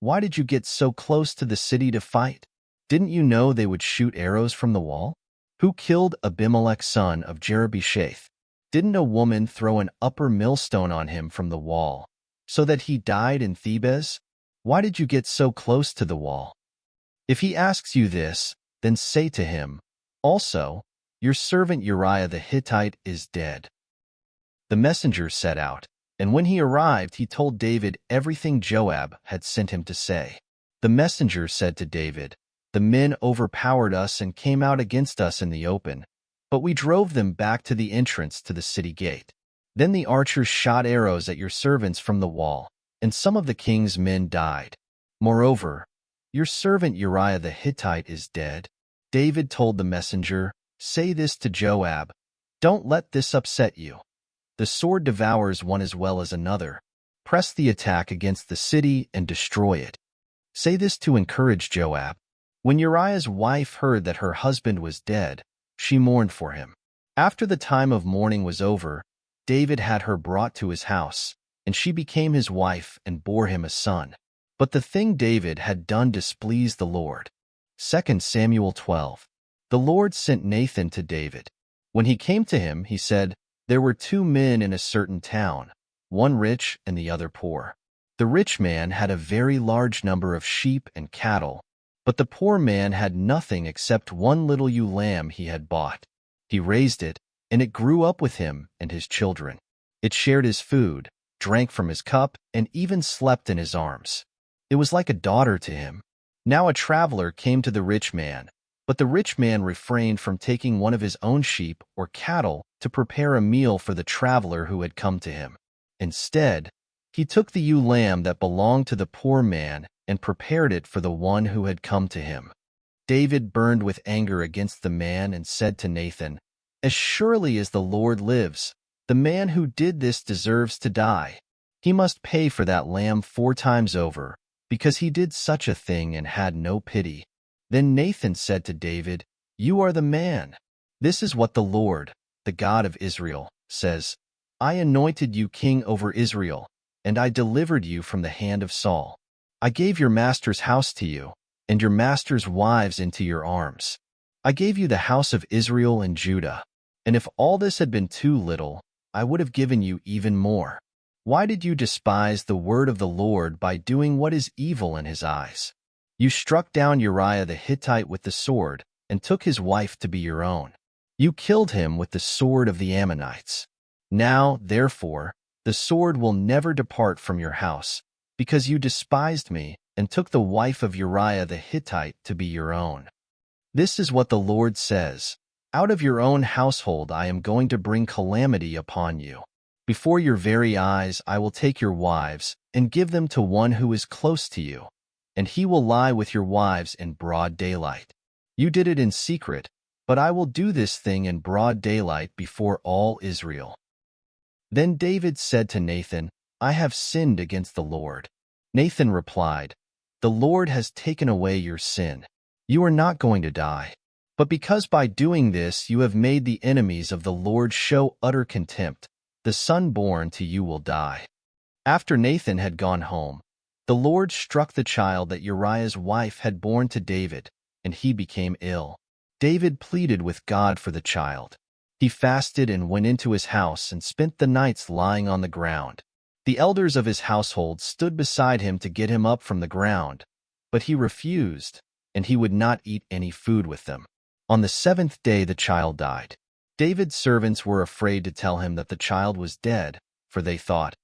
'Why did you get so close to the city to fight? Didn't you know they would shoot arrows from the wall? Who killed Abimelech son of Jerubbesheth? Didn't a woman throw an upper millstone on him from the wall, so that he died in Thebez? Why did you get so close to the wall?' If he asks you this, then say to him, 'Also, your servant Uriah the Hittite is dead.'" The messenger set out, and when he arrived, he told David everything Joab had sent him to say. The messenger said to David, "The men overpowered us and came out against us in the open, but we drove them back to the entrance to the city gate. Then the archers shot arrows at your servants from the wall, and some of the king's men died. Moreover, your servant Uriah the Hittite is dead." David told the messenger, "Say this to Joab, don't let this upset you. The sword devours one as well as another. Press the attack against the city and destroy it. Say this to encourage Joab." When Uriah's wife heard that her husband was dead, she mourned for him. After the time of mourning was over, David had her brought to his house, and she became his wife and bore him a son. But the thing David had done displeased the Lord. 2 Samuel 12. The Lord sent Nathan to David. When he came to him, he said, "There were two men in a certain town, one rich and the other poor. The rich man had a very large number of sheep and cattle, but the poor man had nothing except one little ewe lamb he had bought. He raised it, and it grew up with him and his children. It shared his food, drank from his cup, and even slept in his arms. It was like a daughter to him. Now a traveler came to the rich man, but the rich man refrained from taking one of his own sheep or cattle to prepare a meal for the traveler who had come to him. Instead, he took the ewe lamb that belonged to the poor man and prepared it for the one who had come to him." David burned with anger against the man and said to Nathan, "As surely as the Lord lives, the man who did this deserves to die. He must pay for that lamb 4 times over, because he did such a thing and had no pity." Then Nathan said to David, "You are the man. This is what the Lord, the God of Israel, says, I anointed you king over Israel, and I delivered you from the hand of Saul. I gave your master's house to you, and your master's wives into your arms. I gave you the house of Israel and Judah, and if all this had been too little, I would have given you even more. Why did you despise the word of the Lord by doing what is evil in his eyes? You struck down Uriah the Hittite with the sword and took his wife to be your own. You killed him with the sword of the Ammonites. Now, therefore, the sword will never depart from your house, because you despised me and took the wife of Uriah the Hittite to be your own. This is what the Lord says, out of your own household I am going to bring calamity upon you. Before your very eyes I will take your wives and give them to one who is close to you, and he will lie with your wives in broad daylight. You did it in secret, but I will do this thing in broad daylight before all Israel." Then David said to Nathan, "I have sinned against the Lord." Nathan replied, "The Lord has taken away your sin. You are not going to die. But because by doing this you have made the enemies of the Lord show utter contempt, the son born to you will die." After Nathan had gone home, the Lord struck the child that Uriah's wife had borne to David, and he became ill. David pleaded with God for the child. He fasted and went into his house and spent the nights lying on the ground. The elders of his household stood beside him to get him up from the ground, but he refused, and he would not eat any food with them. On the 7th day the child died. David's servants were afraid to tell him that the child was dead, for they thought,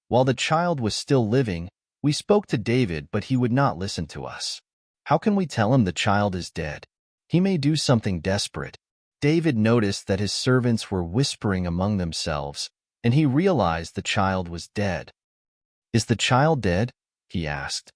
"While the child was still living, we spoke to David, but he would not listen to us. How can we tell him the child is dead? He may do something desperate." David noticed that his servants were whispering among themselves, and he realized the child was dead. "Is the child dead?" he asked.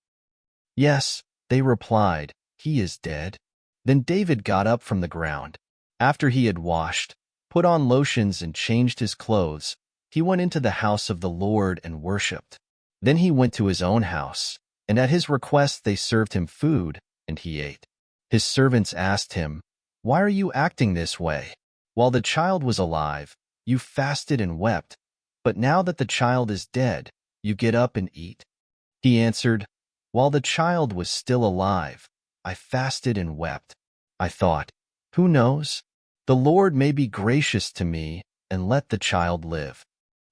"Yes," they replied, "he is dead." Then David got up from the ground. After he had washed, put on lotions and changed his clothes, he went into the house of the Lord and worshipped. Then he went to his own house, and at his request they served him food, and he ate. His servants asked him, "Why are you acting this way? While the child was alive, you fasted and wept, but now that the child is dead, you get up and eat?" He answered, "While the child was still alive, I fasted and wept. I thought, who knows? The Lord may be gracious to me and let the child live.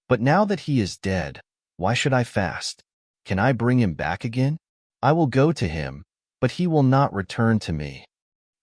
But now that he is dead, why should I fast? Can I bring him back again? I will go to him, but he will not return to me."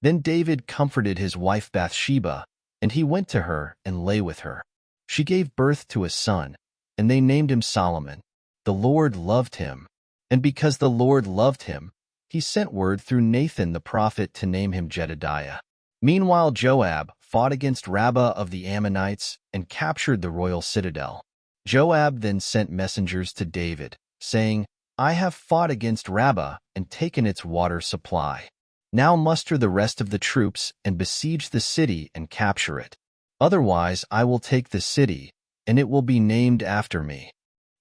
Then David comforted his wife Bathsheba, and he went to her and lay with her. She gave birth to a son, and they named him Solomon. The Lord loved him, and because the Lord loved him, he sent word through Nathan the prophet to name him Jedediah. Meanwhile Joab, fought against Rabbah of the Ammonites and captured the royal citadel. Joab then sent messengers to David, saying, I have fought against Rabbah and taken its water supply. Now muster the rest of the troops and besiege the city and capture it. Otherwise I will take the city, and it will be named after me.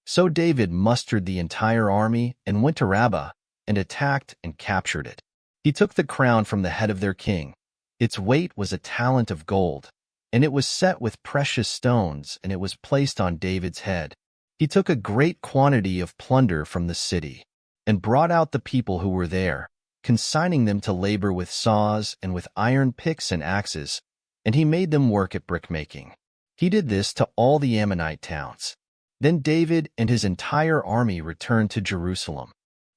So David mustered the entire army and went to Rabbah and attacked and captured it. He took the crown from the head of their king. Its weight was a talent of gold, and it was set with precious stones, and it was placed on David's head. He took a great quantity of plunder from the city, and brought out the people who were there, consigning them to labor with saws and with iron picks and axes, and he made them work at brickmaking. He did this to all the Ammonite towns. Then David and his entire army returned to Jerusalem.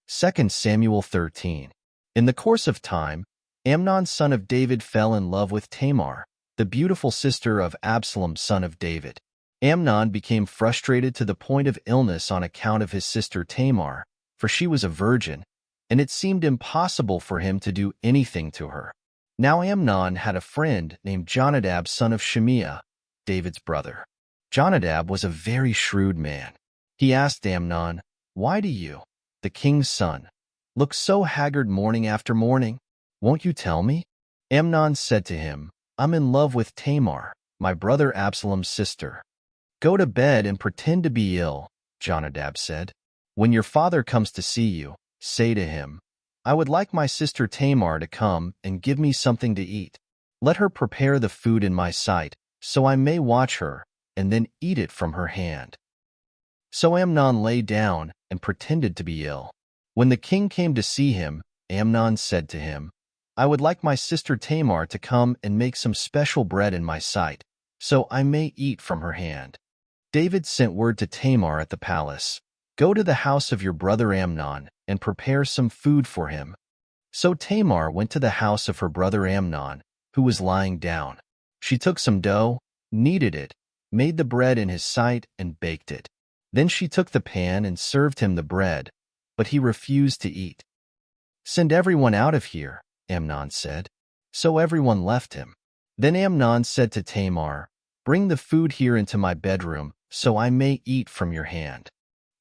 2 Samuel 13. In the course of time, Amnon son of David fell in love with Tamar, the beautiful sister of Absalom son of David. Amnon became frustrated to the point of illness on account of his sister Tamar, for she was a virgin, and it seemed impossible for him to do anything to her. Now Amnon had a friend named Jonadab son of Shimeah, David's brother. Jonadab was a very shrewd man. He asked Amnon, Why do you, the king's son, look so haggard morning after morning? Won't you tell me? Amnon said to him, I'm in love with Tamar, my brother Absalom's sister. Go to bed and pretend to be ill, Jonadab said. When your father comes to see you, say to him, I would like my sister Tamar to come and give me something to eat. Let her prepare the food in my sight, so I may watch her, and then eat it from her hand. So Amnon lay down and pretended to be ill. When the king came to see him, Amnon said to him, I would like my sister Tamar to come and make some special bread in my sight, so I may eat from her hand. David sent word to Tamar at the palace, Go to the house of your brother Amnon and prepare some food for him. So Tamar went to the house of her brother Amnon, who was lying down. She took some dough, kneaded it, made the bread in his sight, and baked it. Then she took the pan and served him the bread, but he refused to eat. Send everyone out of here, Amnon said. So everyone left him. Then Amnon said to Tamar, Bring the food here into my bedroom, so I may eat from your hand.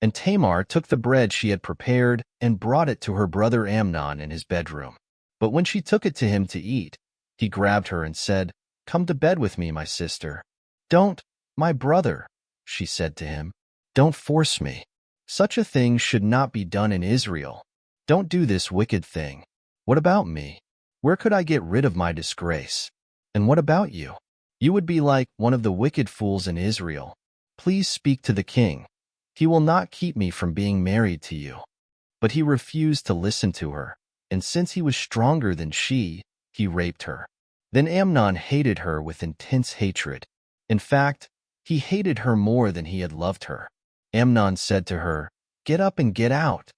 And Tamar took the bread she had prepared and brought it to her brother Amnon in his bedroom. But when she took it to him to eat, he grabbed her and said, Come to bed with me, my sister. Don't, my brother, she said to him. Don't force me. Such a thing should not be done in Israel. Don't do this wicked thing. What about me? Where could I get rid of my disgrace? And what about you? You would be like one of the wicked fools in Israel. Please speak to the king. He will not keep me from being married to you. But he refused to listen to her, and since he was stronger than she, he raped her. Then Amnon hated her with intense hatred. In fact, he hated her more than he had loved her. Amnon said to her, Get up and get out.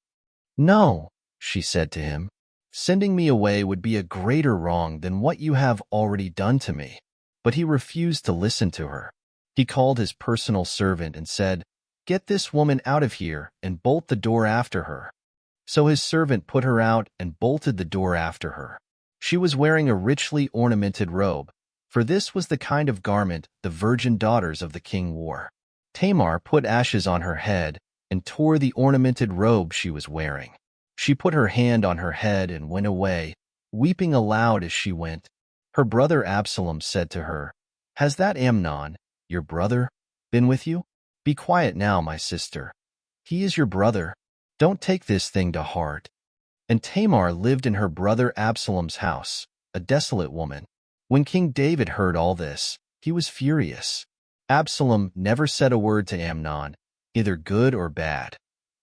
No, she said to him. Sending me away would be a greater wrong than what you have already done to me. But he refused to listen to her. He called his personal servant and said, Get this woman out of here and bolt the door after her. So his servant put her out and bolted the door after her. She was wearing a richly ornamented robe, for this was the kind of garment the virgin daughters of the king wore. Tamar put ashes on her head and tore the ornamented robe she was wearing. She put her hand on her head and went away, weeping aloud as she went. Her brother Absalom said to her, Has that Amnon, your brother, been with you? Be quiet now, my sister. He is your brother. Don't take this thing to heart. And Tamar lived in her brother Absalom's house, a desolate woman. When King David heard all this, he was furious. Absalom never said a word to Amnon, either good or bad.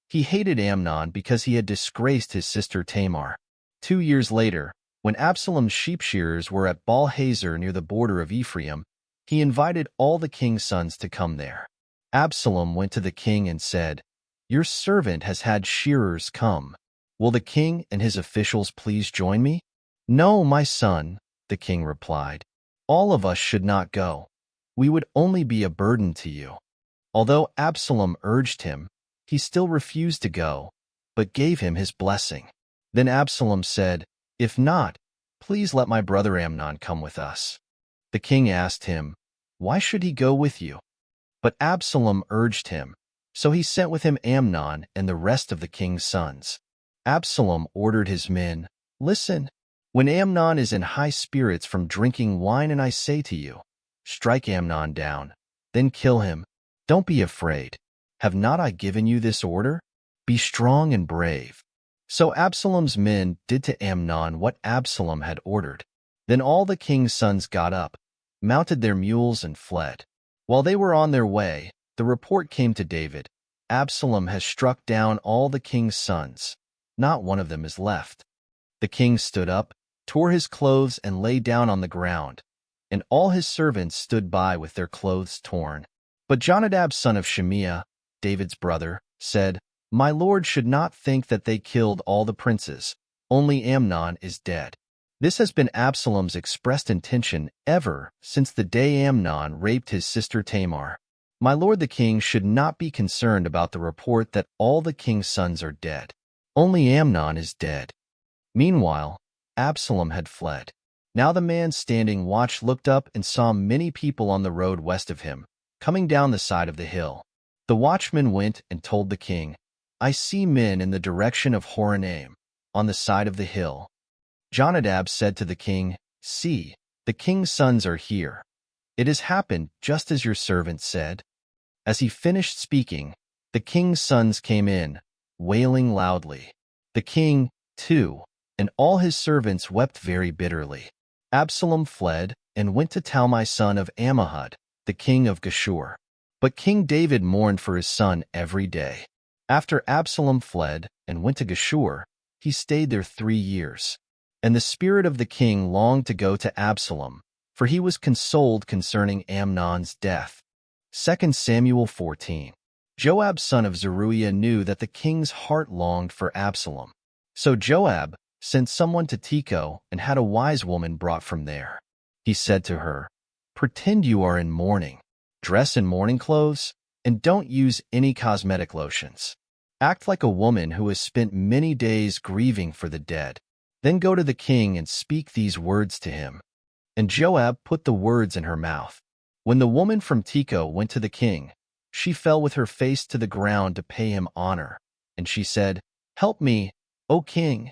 He hated Amnon because he had disgraced his sister Tamar. 2 years later, when Absalom's sheep shearers were at Baal-Hazor near the border of Ephraim, he invited all the king's sons to come there. Absalom went to the king and said, Your servant has had shearers come. Will the king and his officials please join me? No, my son, the king replied. All of us should not go. We would only be a burden to you. Although Absalom urged him, he still refused to go, but gave him his blessing. Then Absalom said, If not, please let my brother Amnon come with us. The king asked him, "Why should he go with you?" But Absalom urged him, so he sent with him Amnon and the rest of the king's sons. Absalom ordered his men, "Listen, when Amnon is in high spirits from drinking wine and I say to you, 'Strike Amnon down, then kill him,' don't be afraid. Have not I given you this order? Be strong and brave." So Absalom's men did to Amnon what Absalom had ordered. Then all the king's sons got up, mounted their mules, and fled. While they were on their way, the report came to David, "Absalom has struck down all the king's sons. Not one of them is left." The king stood up, tore his clothes, and lay down on the ground, and all his servants stood by with their clothes torn. But Jonadab, son of Shimeah, David's brother, said, "My lord should not think that they killed all the princes. Only Amnon is dead." This has been Absalom's expressed intention ever since the day Amnon raped his sister Tamar. My lord the king should not be concerned about the report that all the king's sons are dead. Only Amnon is dead. Meanwhile, Absalom had fled. Now the man standing watch looked up and saw many people on the road west of him, coming down the side of the hill. The watchman went and told the king, "I see men in the direction of Horonaim, on the side of the hill." Jonadab said to the king, "See, the king's sons are here. It has happened just as your servant said." As he finished speaking, the king's sons came in, wailing loudly. The king, too, and all his servants wept very bitterly. Absalom fled and went to Talmai son of Ammihud, the king of Geshur. But King David mourned for his son every day. After Absalom fled and went to Geshur, he stayed there 3 years. And the spirit of the king longed to go to Absalom, for he was consoled concerning Amnon's death. 2 Samuel 14. Joab son of Zeruiah knew that the king's heart longed for Absalom. So Joab sent someone to Tekoa and had a wise woman brought from there. He said to her, "Pretend you are in mourning, dress in mourning clothes, and don't use any cosmetic lotions. Act like a woman who has spent many days grieving for the dead. Then go to the king and speak these words to him." And Joab put the words in her mouth. When the woman from Tekoa went to the king, she fell with her face to the ground to pay him honor, and she said, "Help me, O king."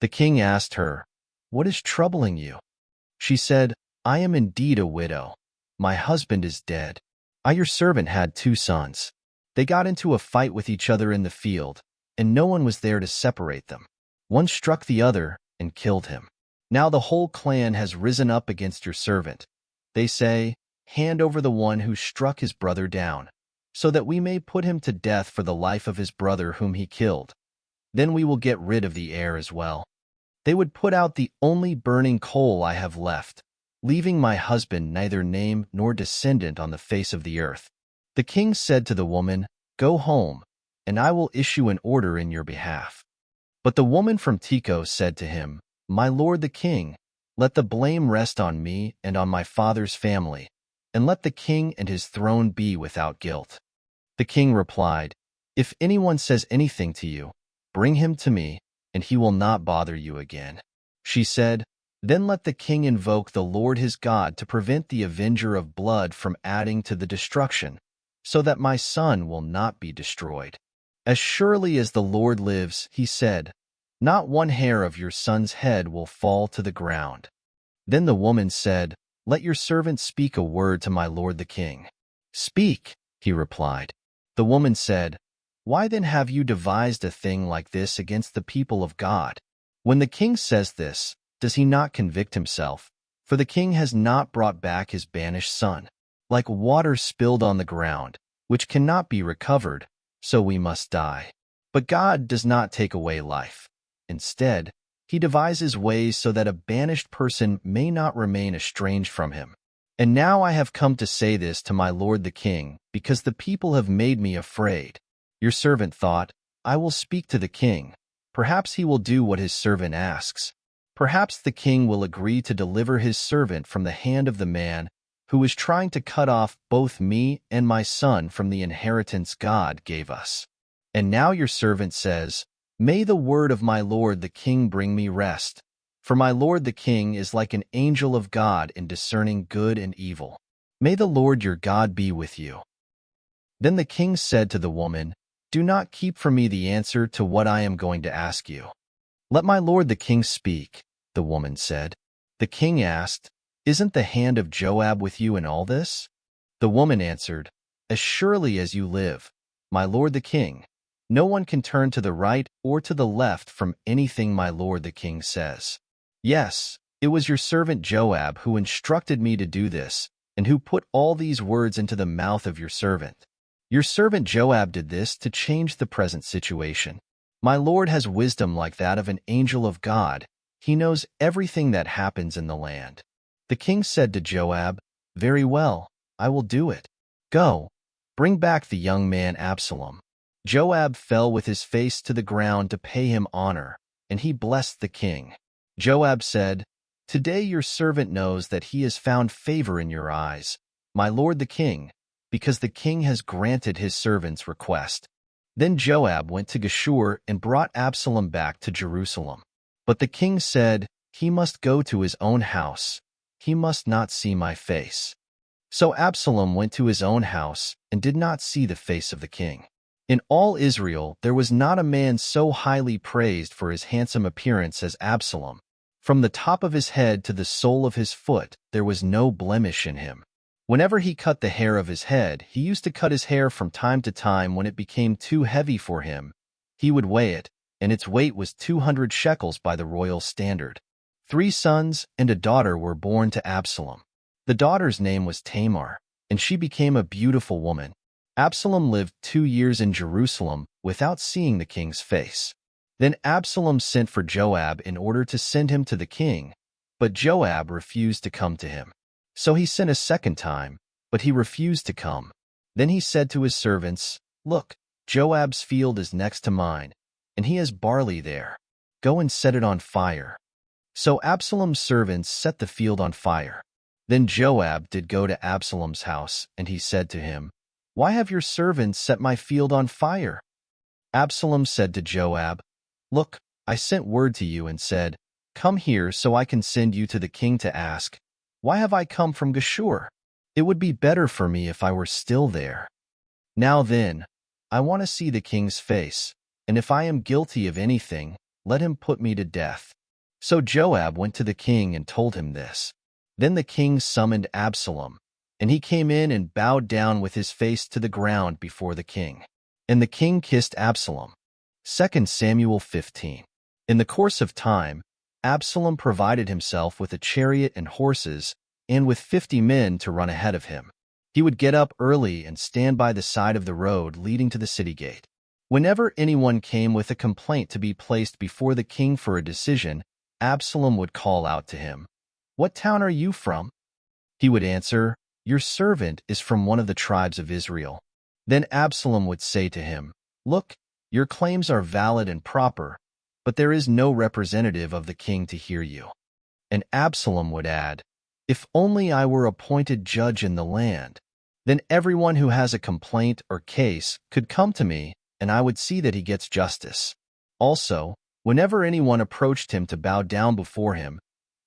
The king asked her, "What is troubling you?" She said, "I am indeed a widow. My husband is dead. I, your servant, had 2 sons. They got into a fight with each other in the field, and no one was there to separate them. One struck the other and killed him. Now the whole clan has risen up against your servant. They say, 'Hand over the one who struck his brother down, so that we may put him to death for the life of his brother whom he killed. Then we will get rid of the heir as well.' They would put out the only burning coal I have left, leaving my husband neither name nor descendant on the face of the earth." The king said to the woman, "Go home, and I will issue an order in your behalf." But the woman from Tekoa said to him, "My lord the king, let the blame rest on me and on my father's family, and let the king and his throne be without guilt." The king replied, "If anyone says anything to you, bring him to me, and he will not bother you again." She said, "Then let the king invoke the Lord his God to prevent the avenger of blood from adding to the destruction, so that my son will not be destroyed. As surely as the Lord lives," he said, "not one hair of your son's head will fall to the ground." Then the woman said, "Let your servant speak a word to my lord the king." "Speak," he replied. The woman said, "Why then have you devised a thing like this against the people of God? When the king says this, does he not convict himself? For the king has not brought back his banished son. Like water spilled on the ground, which cannot be recovered, so we must die. But God does not take away life. Instead, he devises ways so that a banished person may not remain estranged from him. And now I have come to say this to my lord the king, because the people have made me afraid. Your servant thought, I will speak to the king. Perhaps he will do what his servant asks. Perhaps the king will agree to deliver his servant from the hand of the man who is trying to cut off both me and my son from the inheritance God gave us. And now your servant says, May the word of my lord the king bring me rest, For my lord the king is like an angel of God in discerning good and evil. May the Lord your God be with you." Then the king said to the woman, "Do not keep from me the answer to what I am going to ask you." "Let my lord the king speak," the woman said. The king asked, "Isn't the hand of Joab with you in all this?" The woman answered, "As surely as you live, my lord the king, no one can turn to the right or to the left from anything my lord the king says. Yes, it was your servant Joab who instructed me to do this, and who put all these words into the mouth of your servant. Your servant Joab did this to change the present situation. My lord has wisdom like that of an angel of God. He knows everything that happens in the land." The king said to Joab, "Very well, I will do it. Go, bring back the young man Absalom." Joab fell with his face to the ground to pay him honor, and he blessed the king. Joab said, "Today your servant knows that he has found favor in your eyes, my lord the king, because the king has granted his servant's request." Then Joab went to Geshur and brought Absalom back to Jerusalem. But the king said, "He must go to his own house. He must not see my face." So Absalom went to his own house and did not see the face of the king. In all Israel there was not a man so highly praised for his handsome appearance as Absalom. From the top of his head to the sole of his foot there was no blemish in him. Whenever he cut the hair of his head, he used to cut his hair from time to time when it became too heavy for him. He would weigh it, and its weight was 200 shekels by the royal standard. 3 sons and a daughter were born to Absalom. The daughter's name was Tamar, and she became a beautiful woman. Absalom lived 2 years in Jerusalem without seeing the king's face. Then Absalom sent for Joab in order to send him to the king, but Joab refused to come to him. So he sent a second time, but he refused to come. Then he said to his servants, "Look, Joab's field is next to mine, and he has barley there. Go and set it on fire." So Absalom's servants set the field on fire. Then Joab did go to Absalom's house, and he said to him, "Why have your servants set my field on fire?" Absalom said to Joab, "Look, I sent word to you and said, 'Come here so I can send you to the king to ask, why have I come from Geshur? It would be better for me if I were still there. Now then, I want to see the king's face, and if I am guilty of anything, let him put me to death.'" So Joab went to the king and told him this. Then the king summoned Absalom, and he came in and bowed down with his face to the ground before the king. And the king kissed Absalom. 2 Samuel 15. In the course of time, Absalom provided himself with a chariot and horses, and with 50 men to run ahead of him. He would get up early and stand by the side of the road leading to the city gate. Whenever anyone came with a complaint to be placed before the king for a decision, Absalom would call out to him, "What town are you from?" He would answer, "Your servant is from one of the tribes of Israel." Then Absalom would say to him, "Look, your claims are valid and proper, but there is no representative of the king to hear you." And Absalom would add, "If only I were appointed judge in the land, then everyone who has a complaint or case could come to me, and I would see that he gets justice." Also, whenever anyone approached him to bow down before him,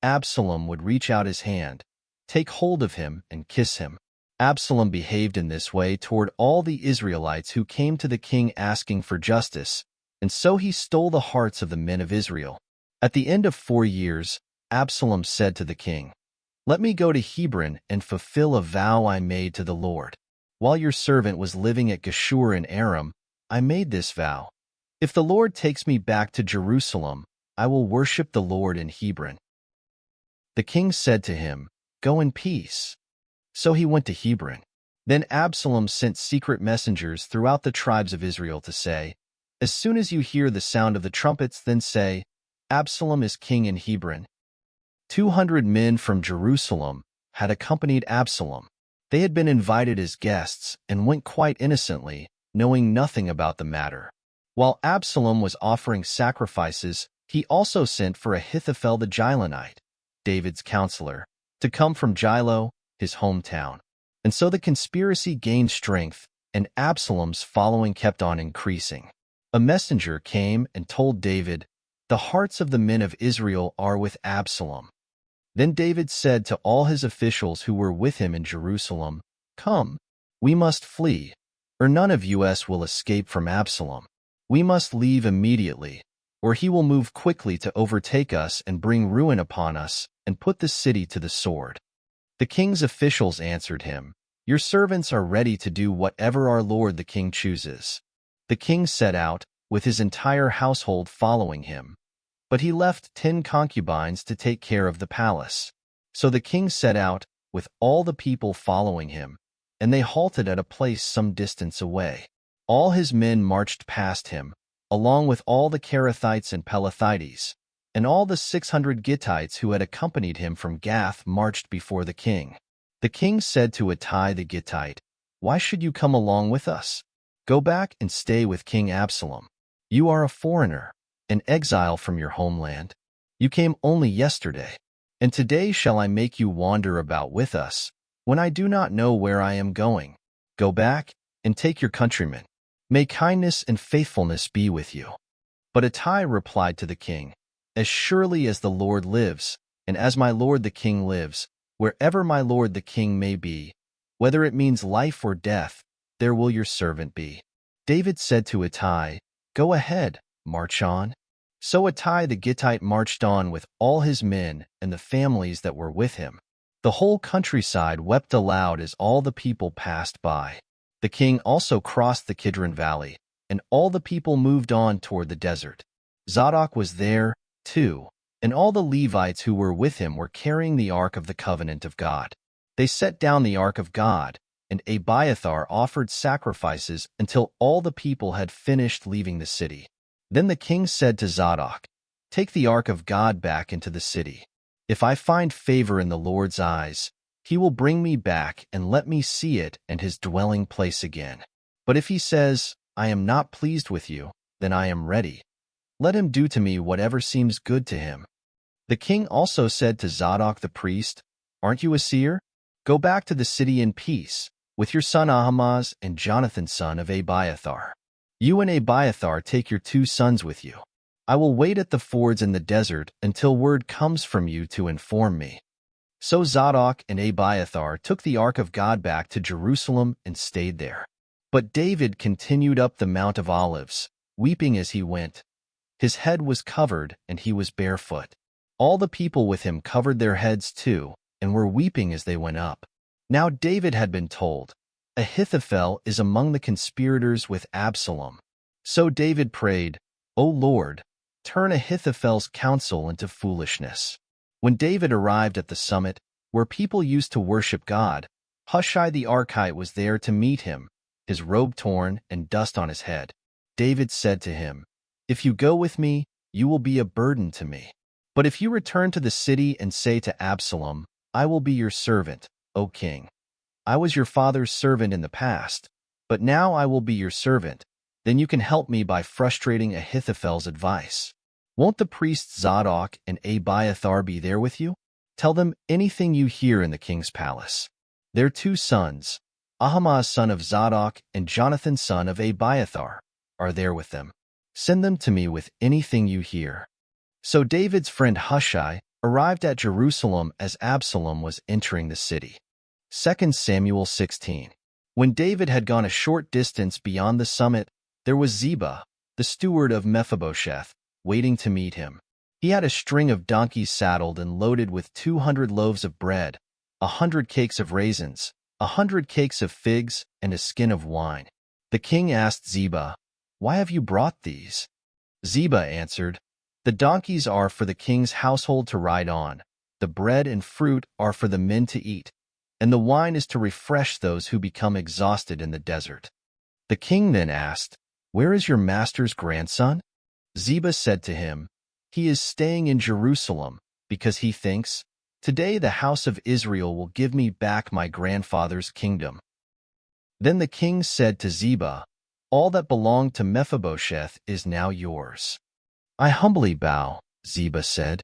Absalom would reach out his hand, take hold of him, and kiss him. Absalom behaved in this way toward all the Israelites who came to the king asking for justice, and so he stole the hearts of the men of Israel. At the end of 4 years, Absalom said to the king, "Let me go to Hebron and fulfill a vow I made to the Lord. While your servant was living at Geshur in Aram, I made this vow. If the Lord takes me back to Jerusalem, I will worship the Lord in Hebron." The king said to him, "Go in peace." So he went to Hebron. Then Absalom sent secret messengers throughout the tribes of Israel to say, "As soon as you hear the sound of the trumpets, then say, 'Absalom is king in Hebron.'" 200 men from Jerusalem had accompanied Absalom. They had been invited as guests and went quite innocently, knowing nothing about the matter. While Absalom was offering sacrifices, he also sent for Ahithophel the Gilonite, David's counselor, to come from Gilo, his hometown. And so the conspiracy gained strength, and Absalom's following kept on increasing. A messenger came and told David, The hearts of the men of Israel are with Absalom." Then David said to all his officials who were with him in Jerusalem, "Come, we must flee, or none of us will escape from Absalom. We must leave immediately, or he will move quickly to overtake us and bring ruin upon us and put the city to the sword." The king's officials answered him, "Your servants are ready to do whatever our lord the king chooses." The king set out, with his entire household following him, but he left 10 concubines to take care of the palace. So the king set out, with all the people following him, and they halted at a place some distance away. All his men marched past him, along with all the Kerethites and Pelethites, and all the 600 Gittites who had accompanied him from Gath marched before the king. The king said to Ittai the Gittite, "Why should you come along with us? Go back and stay with King Absalom. You are a foreigner, an exile from your homeland. You came only yesterday, and today shall I make you wander about with us, when I do not know where I am going? Go back and take your countrymen. May kindness and faithfulness be with you." But Ittai replied to the king, "As surely as the Lord lives, and as my lord the king lives, wherever my lord the king may be, whether it means life or death, there will your servant be." David said to Ittai, "Go ahead, march on." So Ittai the Gittite marched on with all his men and the families that were with him. The whole countryside wept aloud as all the people passed by. The king also crossed the Kidron Valley, and all the people moved on toward the desert. Zadok was there, too, and all the Levites who were with him were carrying the Ark of the Covenant of God. They set down the Ark of God, and Abiathar offered sacrifices until all the people had finished leaving the city. Then the king said to Zadok, "Take the Ark of God back into the city. If I find favor in the Lord's eyes, he will bring me back and let me see it and his dwelling place again. But if he says, 'I am not pleased with you,' then I am ready. Let him do to me whatever seems good to him." The king also said to Zadok the priest, "Aren't you a seer? Go back to the city in peace, with your son Ahimaaz and Jonathan son of Abiathar. You and Abiathar take your 2 sons with you. I will wait at the fords in the desert until word comes from you to inform me." So Zadok and Abiathar took the Ark of God back to Jerusalem and stayed there. But David continued up the Mount of Olives, weeping as he went. His head was covered, and he was barefoot. All the people with him covered their heads too, and were weeping as they went up. Now David had been told, "Ahithophel is among the conspirators with Absalom." So David prayed, "O Lord, turn Ahithophel's counsel into foolishness." When David arrived at the summit, where people used to worship God, Hushai the Archite was there to meet him, his robe torn and dust on his head. David said to him, "If you go with me, you will be a burden to me. But if you return to the city and say to Absalom, 'I will be your servant, O king. I was your father's servant in the past, but now I will be your servant,' then you can help me by frustrating Ahithophel's advice. Won't the priests Zadok and Abiathar be there with you? Tell them anything you hear in the king's palace. Their 2 sons, Ahimaaz son of Zadok and Jonathan son of Abiathar, are there with them. Send them to me with anything you hear." So David's friend Hushai arrived at Jerusalem as Absalom was entering the city. 2 Samuel 16. When David had gone a short distance beyond the summit, there was Ziba, the steward of Mephibosheth, waiting to meet him. He had a string of donkeys saddled and loaded with 200 loaves of bread, 100 cakes of raisins, 100 cakes of figs, and a skin of wine. The king asked Ziba, "Why have you brought these?" Ziba answered, "The donkeys are for the king's household to ride on, the bread and fruit are for the men to eat, and the wine is to refresh those who become exhausted in the desert." The king then asked, "Where is your master's grandson?" Ziba said to him, "He is staying in Jerusalem, because he thinks, 'Today the house of Israel will give me back my grandfather's kingdom.'" Then the king said to Ziba, "All that belonged to Mephibosheth is now yours." "I humbly bow," Ziba said.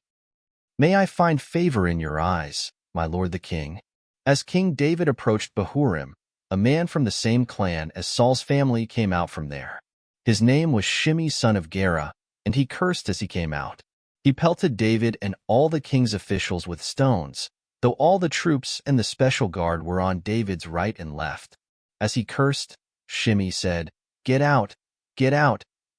"May I find favor in your eyes, my lord the king." As King David approached Bahurim, a man from the same clan as Saul's family came out from there. His name was Shimei son of Gera, and he cursed as he came out. He pelted David and all the king's officials with stones, though all the troops and the special guard were on David's right and left. As he cursed, Shimei said, get out,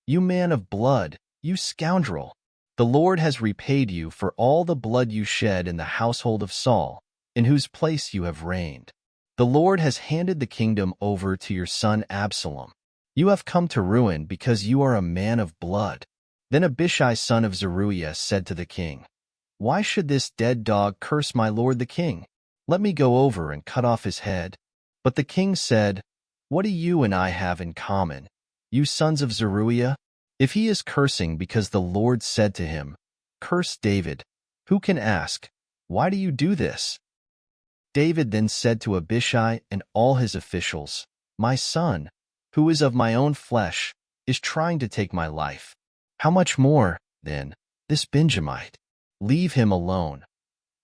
you man of blood, you scoundrel. The Lord has repaid you for all the blood you shed in the household of Saul, in whose place you have reigned. The Lord has handed the kingdom over to your son Absalom. You have come to ruin because you are a man of blood. Then Abishai son of Zeruiah said to the king, why should this dead dog curse my lord the king? Let me go over and cut off his head. But the king said, what do you and I have in common, you sons of Zeruiah? If he is cursing because the Lord said to him, curse David, who can ask, why do you do this? David then said to Abishai and all his officials, my son, who is of my own flesh, is trying to take my life. How much more, then, this Benjamite? Leave him alone.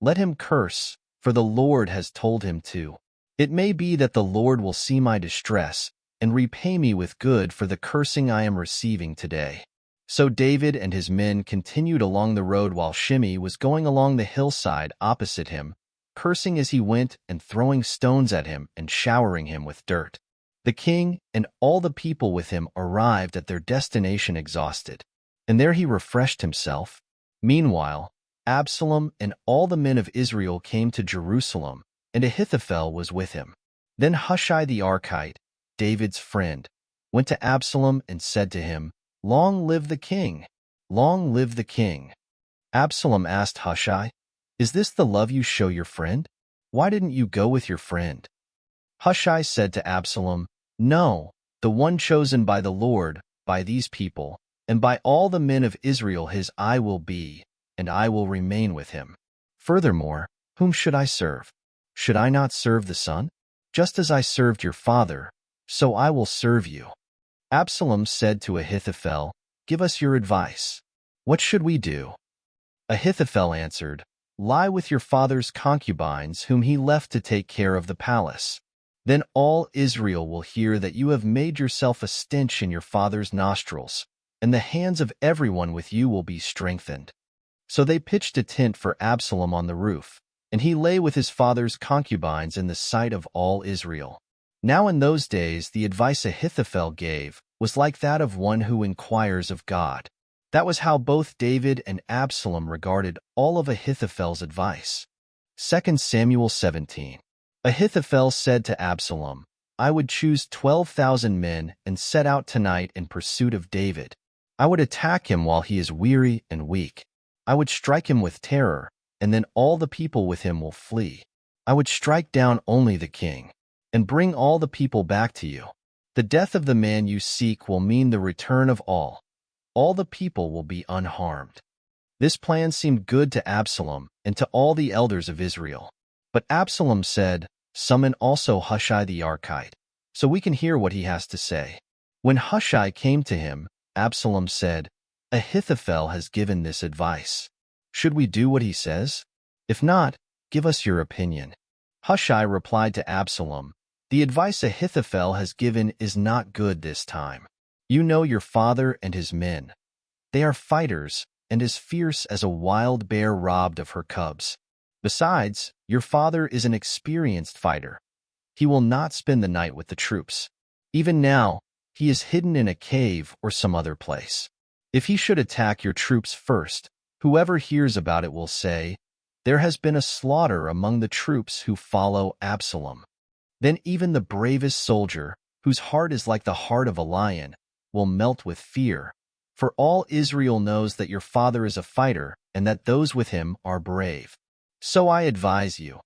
Let him curse, for the Lord has told him to. It may be that the Lord will see my distress and repay me with good for the cursing I am receiving today. So David and his men continued along the road while Shimei was going along the hillside opposite him, cursing as he went and throwing stones at him and showering him with dirt. The king and all the people with him arrived at their destination exhausted, and there he refreshed himself. Meanwhile, Absalom and all the men of Israel came to Jerusalem, and Ahithophel was with him. Then Hushai the Archite, David's friend, went to Absalom and said to him, long live the king! Long live the king! Absalom asked Hushai, is this the love you show your friend? Why didn't you go with your friend? Hushai said to Absalom, no, the one chosen by the Lord, by these people, and by all the men of Israel his eye will be, and I will remain with him. Furthermore, whom should I serve? Should I not serve the son? Just as I served your father, so I will serve you. Absalom said to Ahithophel, give us your advice. What should we do? Ahithophel answered, lie with your father's concubines whom he left to take care of the palace. Then all Israel will hear that you have made yourself a stench in your father's nostrils, and the hands of everyone with you will be strengthened. So they pitched a tent for Absalom on the roof, and he lay with his father's concubines in the sight of all Israel. Now in those days the advice Ahithophel gave was like that of one who inquires of God. That was how both David and Absalom regarded all of Ahithophel's advice. 2 Samuel 17. Ahithophel said to Absalom, I would choose 12,000 men and set out tonight in pursuit of David. I would attack him while he is weary and weak. I would strike him with terror, and then all the people with him will flee. I would strike down only the king, and bring all the people back to you. The death of the man you seek will mean the return of all. All the people will be unharmed. This plan seemed good to Absalom and to all the elders of Israel. But Absalom said, summon also Hushai the Archite, so we can hear what he has to say. When Hushai came to him, Absalom said, Ahithophel has given this advice. Should we do what he says? If not, give us your opinion. Hushai replied to Absalom, the advice Ahithophel has given is not good this time. You know your father and his men. They are fighters and as fierce as a wild bear robbed of her cubs. Besides, your father is an experienced fighter. He will not spend the night with the troops. Even now, he is hidden in a cave or some other place. If he should attack your troops first, whoever hears about it will say, there has been a slaughter among the troops who follow Absalom. Then even the bravest soldier, whose heart is like the heart of a lion, will melt with fear, for all Israel knows that your father is a fighter and that those with him are brave. So I advise you,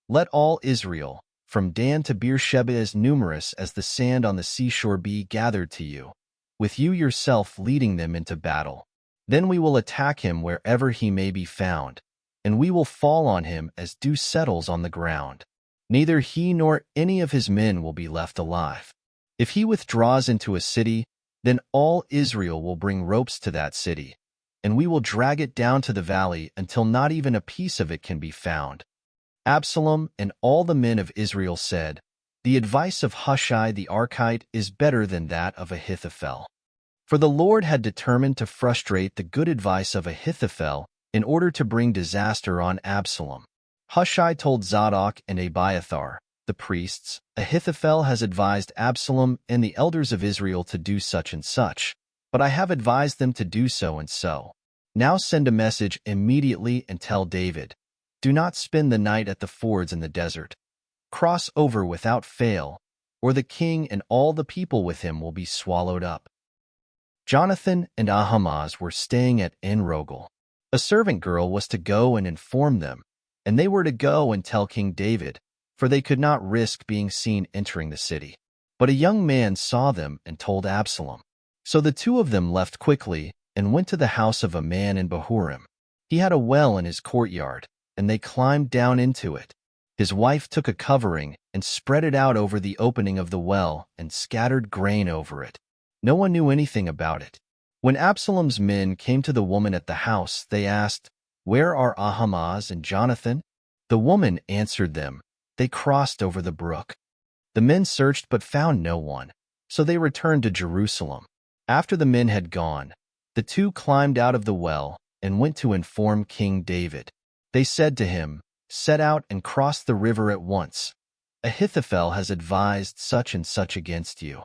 let all Israel, from Dan to Beersheba as numerous as the sand on the seashore be gathered to you, with you yourself leading them into battle. Then we will attack him wherever he may be found, and we will fall on him as dew settles on the ground. Neither he nor any of his men will be left alive. If he withdraws into a city, then all Israel will bring ropes to that city, and we will drag it down to the valley until not even a piece of it can be found. Absalom and all the men of Israel said, the advice of Hushai the Archite is better than that of Ahithophel. For the Lord had determined to frustrate the good advice of Ahithophel in order to bring disaster on Absalom. Hushai told Zadok and Abiathar, the priests, Ahithophel has advised Absalom and the elders of Israel to do such and such, but I have advised them to do so and so. Now send a message immediately and tell David, do not spend the night at the fords in the desert. Cross over without fail, or the king and all the people with him will be swallowed up. Jonathan and Ahimaaz were staying at En-Rogel. A servant girl was to go and inform them, and they were to go and tell King David, for they could not risk being seen entering the city. But a young man saw them and told Absalom. So the two of them left quickly and went to the house of a man in Bahurim. He had a well in his courtyard, and they climbed down into it. His wife took a covering and spread it out over the opening of the well and scattered grain over it. No one knew anything about it. When Absalom's men came to the woman at the house, they asked, where are Ahimaaz and Jonathan? The woman answered them, they crossed over the brook. The men searched but found no one, so they returned to Jerusalem. After the men had gone, the two climbed out of the well and went to inform King David. They said to him, set out and cross the river at once. Ahithophel has advised such and such against you.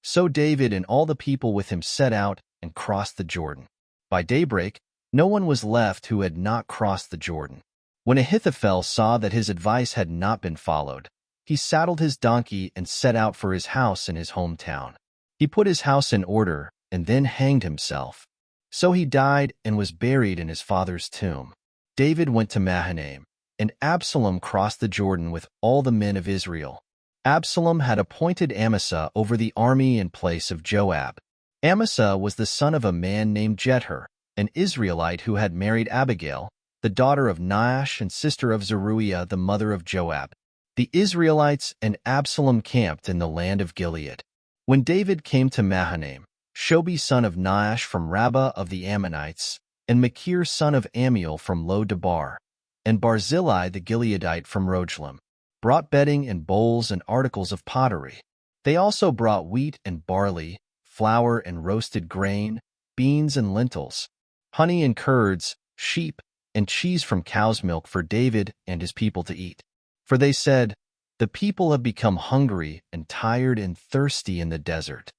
So David and all the people with him set out and crossed the Jordan. By daybreak, no one was left who had not crossed the Jordan. When Ahithophel saw that his advice had not been followed, he saddled his donkey and set out for his house in his hometown. He put his house in order and then hanged himself. So he died and was buried in his father's tomb. David went to Mahanaim, and Absalom crossed the Jordan with all the men of Israel. Absalom had appointed Amasa over the army in place of Joab. Amasa was the son of a man named Jether, an Israelite who had married Abigail, the daughter of Nahash and sister of Zeruiah, the mother of Joab. The Israelites and Absalom camped in the land of Gilead. When David came to Mahanaim, Shobi son of Nahash from Rabbah of the Ammonites, and Machir son of Ammiel from Lo-Debar, and Barzillai the Gileadite from Rogelim, brought bedding and bowls and articles of pottery. They also brought wheat and barley, flour and roasted grain, beans and lentils, honey and curds, sheep, and cheese from cow's milk for David and his people to eat. For they said, the people have become hungry and tired and thirsty in the desert.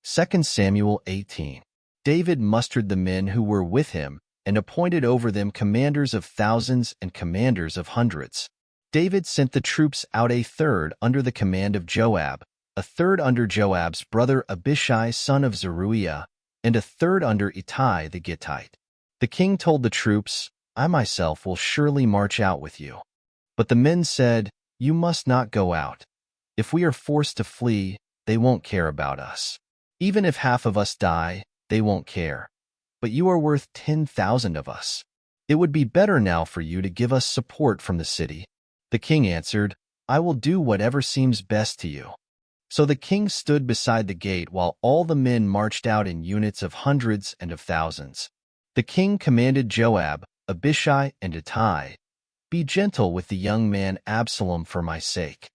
2 Samuel 18. David mustered the men who were with him and appointed over them commanders of thousands and commanders of hundreds. David sent the troops out a third under the command of Joab, a third under Joab's brother Abishai son of Zeruiah, and a third under Ittai the Gittite. The king told the troops, I myself will surely march out with you. But the men said, you must not go out. If we are forced to flee, they won't care about us. Even if half of us die, they won't care. But you are worth 10,000 of us. It would be better now for you to give us support from the city. The king answered, I will do whatever seems best to you. So the king stood beside the gate while all the men marched out in units of hundreds and of thousands. The king commanded Joab, Abishai, and Ittai, be gentle with the young man Absalom for my sake.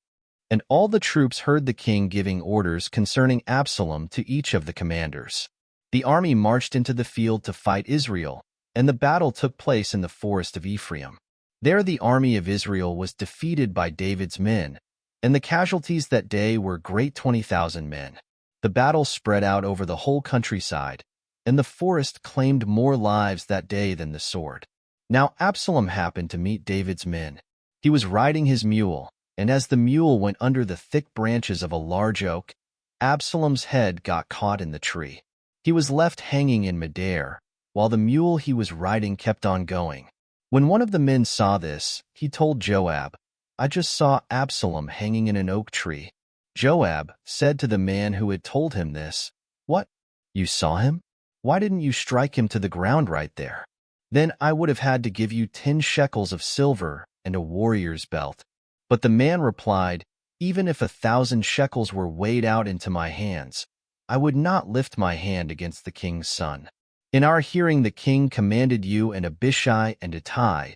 And all the troops heard the king giving orders concerning Absalom to each of the commanders. The army marched into the field to fight Israel, and the battle took place in the forest of Ephraim. There the army of Israel was defeated by David's men, and the casualties that day were great 20,000 men. The battle spread out over the whole countryside, and the forest claimed more lives that day than the sword. Now Absalom happened to meet David's men. He was riding his mule, and as the mule went under the thick branches of a large oak, Absalom's head got caught in the tree. He was left hanging in midair, while the mule he was riding kept on going. When one of the men saw this, he told Joab, I just saw Absalom hanging in an oak tree. Joab said to the man who had told him this, What? You saw him? Why didn't you strike him to the ground right there? Then I would have had to give you 10 shekels of silver and a warrior's belt. But the man replied, Even if 1,000 shekels were weighed out into my hands, I would not lift my hand against the king's son. In our hearing the king commanded you and Abishai and Ittai,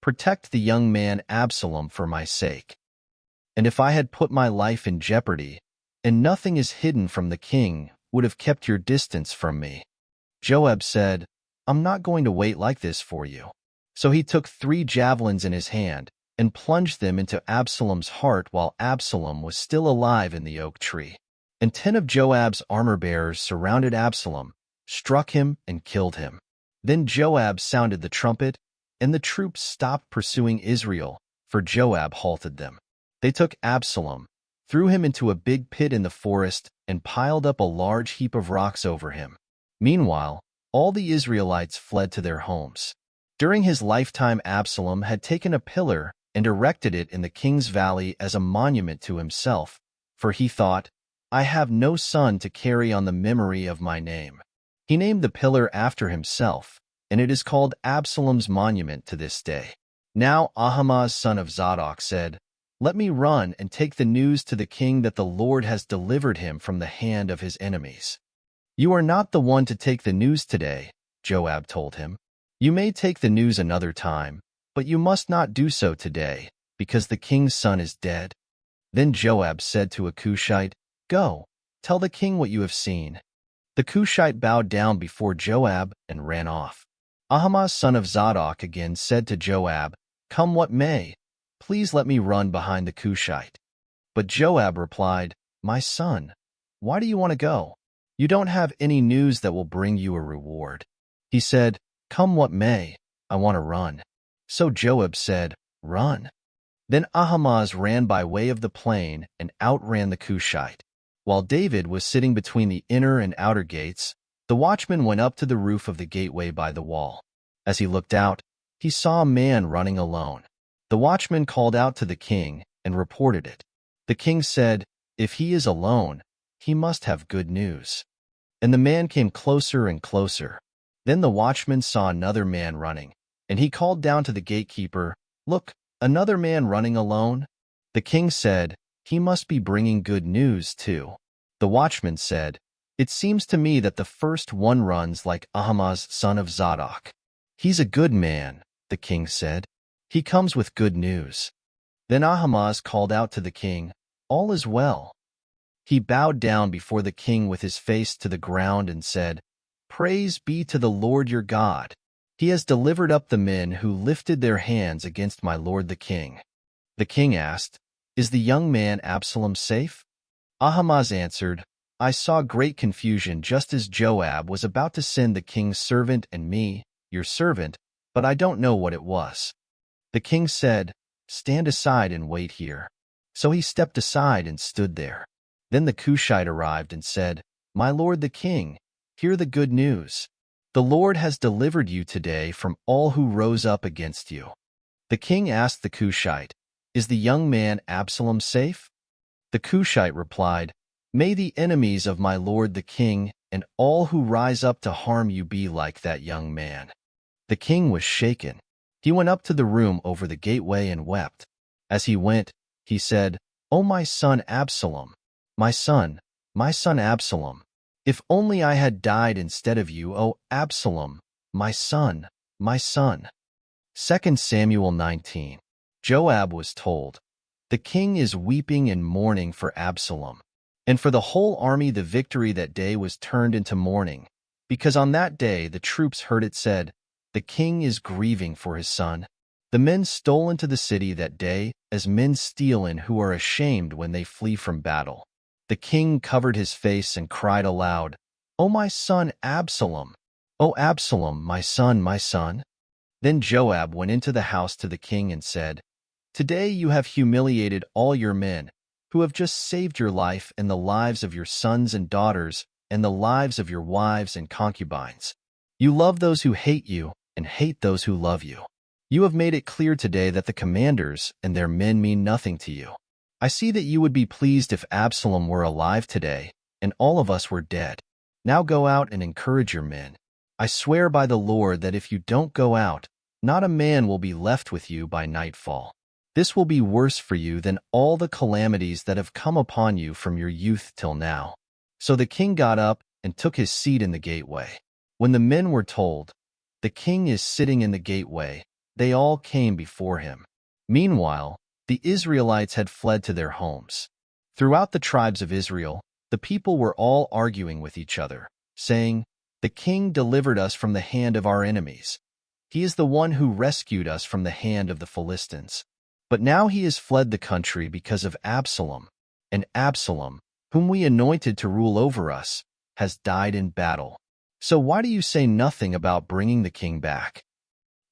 protect the young man Absalom for my sake. And if I had put my life in jeopardy, and nothing is hidden from the king, would have kept your distance from me." Joab said, "I'm not going to wait like this for you." So he took 3 javelins in his hand and plunged them into Absalom's heart while Absalom was still alive in the oak tree. And 10 of Joab's armor-bearers surrounded Absalom, struck him, and killed him. Then Joab sounded the trumpet, and the troops stopped pursuing Israel, for Joab halted them. They took Absalom, threw him into a big pit in the forest, and piled up a large heap of rocks over him. Meanwhile, all the Israelites fled to their homes. During his lifetime, Absalom had taken a pillar and erected it in the king's valley as a monument to himself, for he thought, "I have no son to carry on the memory of my name." He named the pillar after himself, and it is called Absalom's monument to this day. Now Ahimaaz son of Zadok said, "Let me run and take the news to the king that the Lord has delivered him from the hand of his enemies." "You are not the one to take the news today," Joab told him. "You may take the news another time, but you must not do so today, because the king's son is dead." Then Joab said to a Cushite, "Go, tell the king what you have seen." The Cushite bowed down before Joab and ran off. Ahimaaz son of Zadok again said to Joab, "Come what may, please let me run behind the Cushite." But Joab replied, "My son, why do you want to go? You don't have any news that will bring you a reward." He said, "Come what may, I want to run." So Joab said, "Run." Then Ahimaaz ran by way of the plain and outran the Cushite. While David was sitting between the inner and outer gates, the watchman went up to the roof of the gateway by the wall. As he looked out, he saw a man running alone. The watchman called out to the king and reported it. The king said, "If he is alone, he must have good news." And the man came closer and closer. Then the watchman saw another man running, and he called down to the gatekeeper, "Look, another man running alone?" The king said, "He must be bringing good news too." The watchman said, "It seems to me that the first one runs like Ahimaaz son of Zadok." "He's a good man," the king said. "He comes with good news." Then Ahimaaz called out to the king, "All is well." He bowed down before the king with his face to the ground and said, "Praise be to the Lord your God. He has delivered up the men who lifted their hands against my lord the king." The king asked, "Is the young man Absalom safe?" Ahimaaz answered, "I saw great confusion just as Joab was about to send the king's servant and me, your servant, but I don't know what it was." The king said, "Stand aside and wait here." So he stepped aside and stood there. Then the Cushite arrived and said, "My lord the king, hear the good news. The Lord has delivered you today from all who rose up against you." The king asked the Cushite, "Is the young man Absalom safe?" The Cushite replied, "May the enemies of my lord the king and all who rise up to harm you be like that young man." The king was shaken. He went up to the room over the gateway and wept. As he went, he said, "O my son Absalom, my son Absalom, if only I had died instead of you, O Absalom, my son, my son." 2 Samuel 19. Joab was told, "The king is weeping and mourning for Absalom." And for the whole army the victory that day was turned into mourning, because on that day the troops heard it said, "The king is grieving for his son." The men stole into the city that day, as men steal in who are ashamed when they flee from battle. The king covered his face and cried aloud, "O my son Absalom! O Absalom, my son, my son!" Then Joab went into the house to the king and said, "Today you have humiliated all your men, who have just saved your life and the lives of your sons and daughters and the lives of your wives and concubines. You love those who hate you and hate those who love you. You have made it clear today that the commanders and their men mean nothing to you. I see that you would be pleased if Absalom were alive today and all of us were dead. Now go out and encourage your men. I swear by the Lord that if you don't go out, not a man will be left with you by nightfall. This will be worse for you than all the calamities that have come upon you from your youth till now." So the king got up and took his seat in the gateway. When the men were told, "The king is sitting in the gateway," they all came before him. Meanwhile, the Israelites had fled to their homes. Throughout the tribes of Israel, The people were all arguing with each other, saying, "The king delivered us from the hand of our enemies. He is the one who rescued us from the hand of the Philistines. But now he has fled the country because of Absalom, and Absalom, whom we anointed to rule over us, has died in battle. So why do you say nothing about bringing the king back?"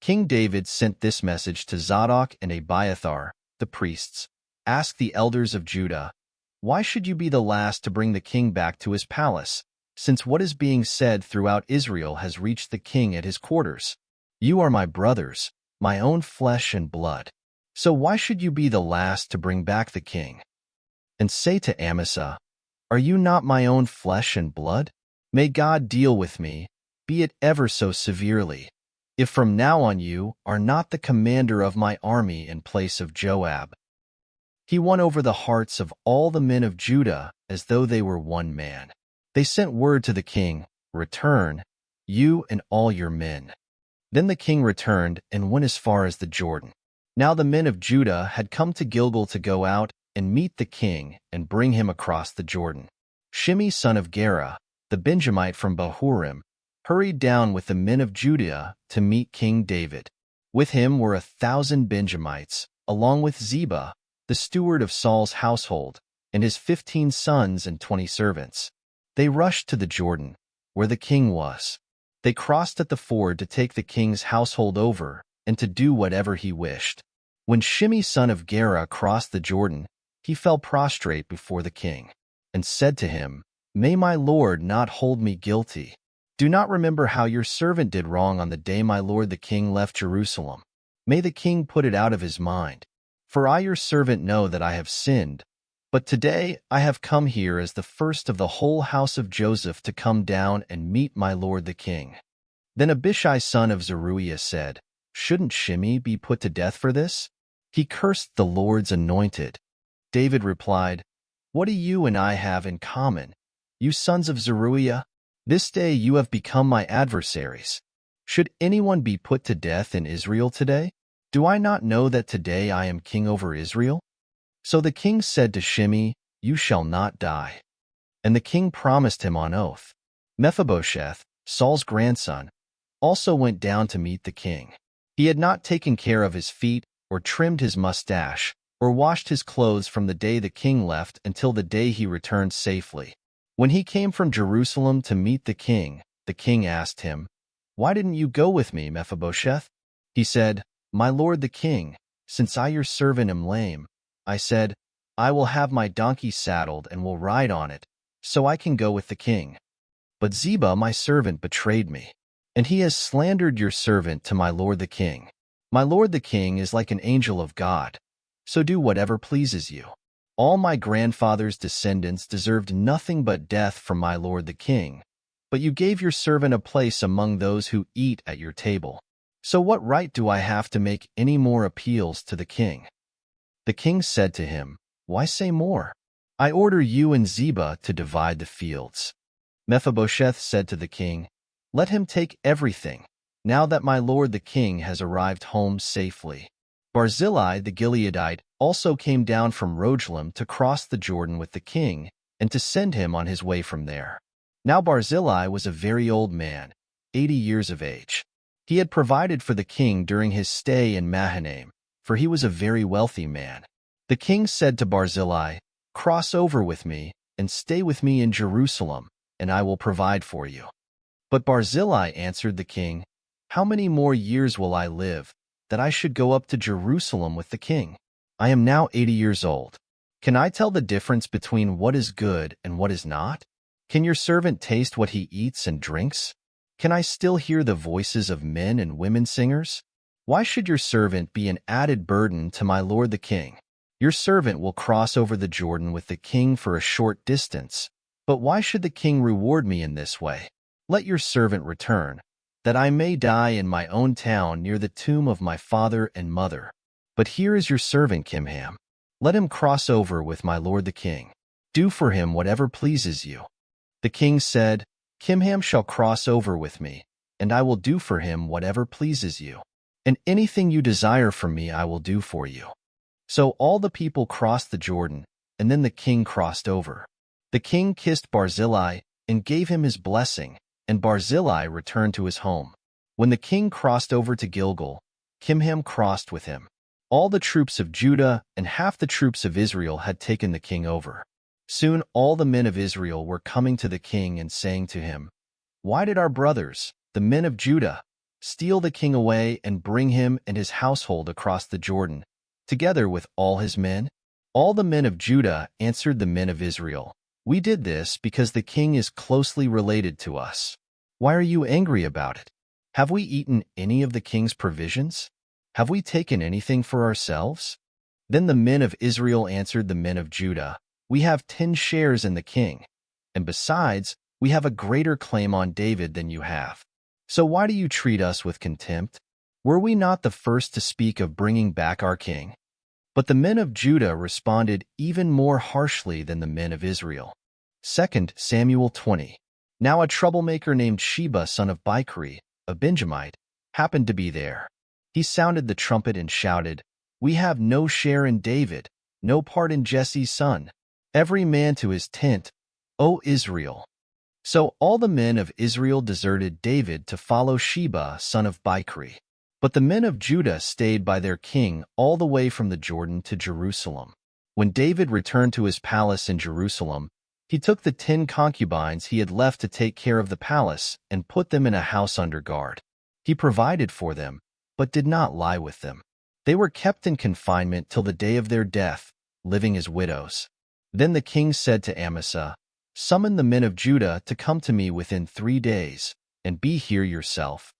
King David sent this message to Zadok and Abiathar, the priests. "Ask the elders of Judah, why should you be the last to bring the king back to his palace, since what is being said throughout Israel has reached the king at his quarters? You are my brothers, my own flesh and blood. So why should you be the last to bring back the king? And say to Amasa, are you not my own flesh and blood? May God deal with me, be it ever so severely, if from now on you are not the commander of my army in place of Joab." He won over the hearts of all the men of Judah as though they were one man. They sent word to the king, "Return, you and all your men." Then the king returned and went as far as the Jordan. Now the men of Judah had come to Gilgal to go out and meet the king and bring him across the Jordan. Shimei son of Gera, the Benjamite from Bahurim, hurried down with the men of Judah to meet King David. With him were 1,000 Benjamites, along with Ziba, the steward of Saul's household, and his 15 sons and 20 servants. They rushed to the Jordan, where the king was. They crossed at the ford to take the king's household over and to do whatever he wished. When Shimei son of Gera crossed the Jordan, he fell prostrate before the king and said to him, "May my lord not hold me guilty. Do not remember how your servant did wrong on the day my lord the king left Jerusalem. May the king put it out of his mind. For I your servant know that I have sinned, but today I have come here as the first of the whole house of Joseph to come down and meet my lord the king." Then Abishai son of Zeruiah said, "Shouldn't Shimei be put to death for this? He cursed the Lord's anointed." David replied, "What do you and I have in common, you sons of Zeruiah? This day you have become my adversaries. Should anyone be put to death in Israel today? Do I not know that today I am king over Israel?" So the king said to Shimei, "You shall not die." And the king promised him on oath. Mephibosheth, Saul's grandson, also went down to meet the king. He had not taken care of his feet, or trimmed his mustache, or washed his clothes from the day the king left until the day he returned safely. When he came from Jerusalem to meet the king asked him, "Why didn't you go with me, Mephibosheth?" He said, "My lord the king, since I your servant am lame, I said, I will have my donkey saddled and will ride on it, so I can go with the king. But Ziba my servant betrayed me, and he has slandered your servant to my lord the king. My lord the king is like an angel of God, so do whatever pleases you. All my grandfather's descendants deserved nothing but death from my lord the king, but you gave your servant a place among those who eat at your table. So what right do I have to make any more appeals to the king?" The king said to him, "Why say more? I order you and Ziba to divide the fields." Mephibosheth said to the king, "Let him take everything, now that my lord the king has arrived home safely." Barzillai the Gileadite also came down from Rogelim to cross the Jordan with the king and to send him on his way from there. Now Barzillai was a very old man, 80 years of age. He had provided for the king during his stay in Mahanaim, for he was a very wealthy man. The king said to Barzillai, "Cross over with me and stay with me in Jerusalem, and I will provide for you." But Barzillai answered the king, "How many more years will I live, that I should go up to Jerusalem with the king? I am now 80 years old. Can I tell the difference between what is good and what is not? Can your servant taste what he eats and drinks? Can I still hear the voices of men and women singers? Why should your servant be an added burden to my lord the king? Your servant will cross over the Jordan with the king for a short distance, but why should the king reward me in this way? Let your servant return, that I may die in my own town near the tomb of my father and mother. But here is your servant Kimham. Let him cross over with my lord the king. Do for him whatever pleases you." The king said, "Kimham shall cross over with me, and I will do for him whatever pleases you. And anything you desire from me I will do for you." So all the people crossed the Jordan, and then the king crossed over. The king kissed Barzillai and gave him his blessing, and Barzillai returned to his home. When the king crossed over to Gilgal, Kimham crossed with him. All the troops of Judah and half the troops of Israel had taken the king over. Soon all the men of Israel were coming to the king and saying to him, "Why did our brothers, the men of Judah, steal the king away and bring him and his household across the Jordan, together with all his men?" All the men of Judah answered the men of Israel, "We did this because the king is closely related to us. Why are you angry about it? Have we eaten any of the king's provisions? Have we taken anything for ourselves?" Then the men of Israel answered the men of Judah, "We have 10 shares in the king, and besides, we have a greater claim on David than you have. So why do you treat us with contempt? Were we not the first to speak of bringing back our king?" But the men of Judah responded even more harshly than the men of Israel. 2 Samuel 20. Now a troublemaker named Sheba, son of Bichri, a Benjamite, happened to be there. He sounded the trumpet and shouted, "We have no share in David, no part in Jesse's son. Every man to his tent, O Israel." So all the men of Israel deserted David to follow Sheba, son of Bichri. But the men of Judah stayed by their king all the way from the Jordan to Jerusalem. When David returned to his palace in Jerusalem, he took the 10 concubines he had left to take care of the palace and put them in a house under guard. He provided for them, but did not lie with them. They were kept in confinement till the day of their death, living as widows. Then the king said to Amasa, "Summon the men of Judah to come to me within 3 days, and be here yourself."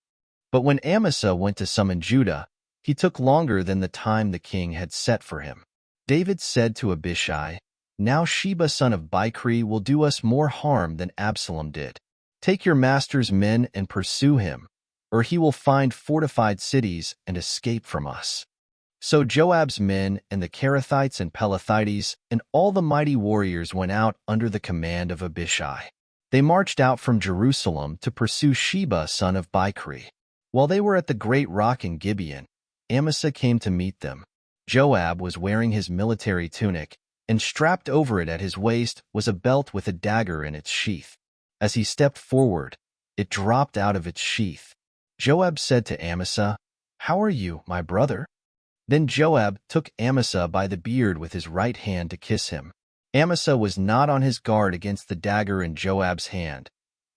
But when Amasa went to summon Judah, he took longer than the time the king had set for him. David said to Abishai, "Now Sheba son of Bichri will do us more harm than Absalom did. Take your master's men and pursue him, or he will find fortified cities and escape from us." So Joab's men and the Kerethites and Pelethites and all the mighty warriors went out under the command of Abishai. They marched out from Jerusalem to pursue Sheba son of Bichri. While they were at the great rock in Gibeon, Amasa came to meet them. Joab was wearing his military tunic, and strapped over it at his waist was a belt with a dagger in its sheath. As he stepped forward, it dropped out of its sheath. Joab said to Amasa, "How are you, my brother?" Then Joab took Amasa by the beard with his right hand to kiss him. Amasa was not on his guard against the dagger in Joab's hand,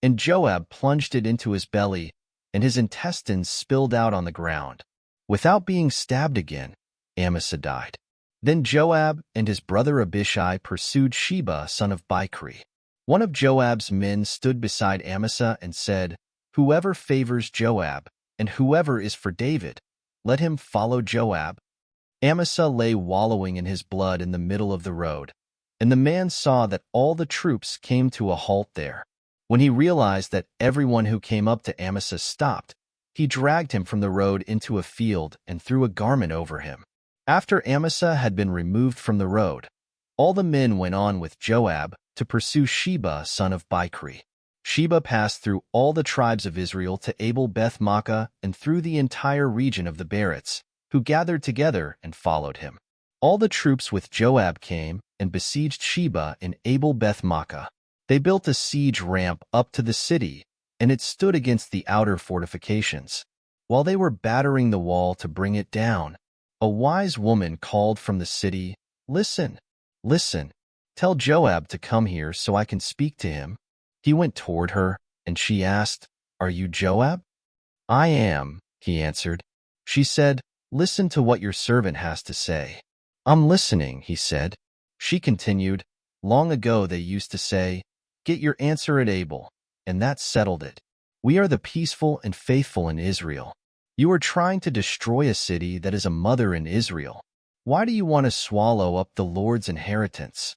and Joab plunged it into his belly, and his intestines spilled out on the ground. Without being stabbed again, Amasa died. Then Joab and his brother Abishai pursued Sheba son of Bichri. One of Joab's men stood beside Amasa and said, "Whoever favors Joab, and whoever is for David, let him follow Joab." Amasa lay wallowing in his blood in the middle of the road, and the man saw that all the troops came to a halt there. When he realized that everyone who came up to Amasa stopped, he dragged him from the road into a field and threw a garment over him. After Amasa had been removed from the road, all the men went on with Joab to pursue Sheba son of Bichri. Sheba passed through all the tribes of Israel to Abel-Beth-Maachah and through the entire region of the Berites, who gathered together and followed him. All the troops with Joab came and besieged Sheba in Abel-Beth-Maachah. They built a siege ramp up to the city, and it stood against the outer fortifications. While they were battering the wall to bring it down, a wise woman called from the city, "Listen, listen, tell Joab to come here so I can speak to him." He went toward her, and she asked, "Are you Joab?" "I am," he answered. She said, "Listen to what your servant has to say." "I'm listening," he said. She continued, "Long ago they used to say, 'Get your answer at Abel,' and that settled it. We are the peaceful and faithful in Israel. You are trying to destroy a city that is a mother in Israel. Why do you want to swallow up the Lord's inheritance?"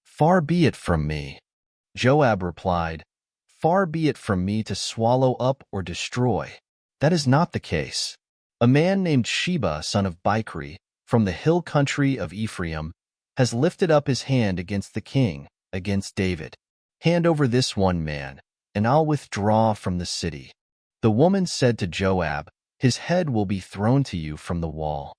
"Far be it from me." Joab replied, "Far be it from me to swallow up or destroy. That is not the case. A man named Sheba, son of Bichri, from the hill country of Ephraim, has lifted up his hand against the king, against David. Hand over this one man, and I'll withdraw from the city." The woman said to Joab, "His head will be thrown to you from the wall."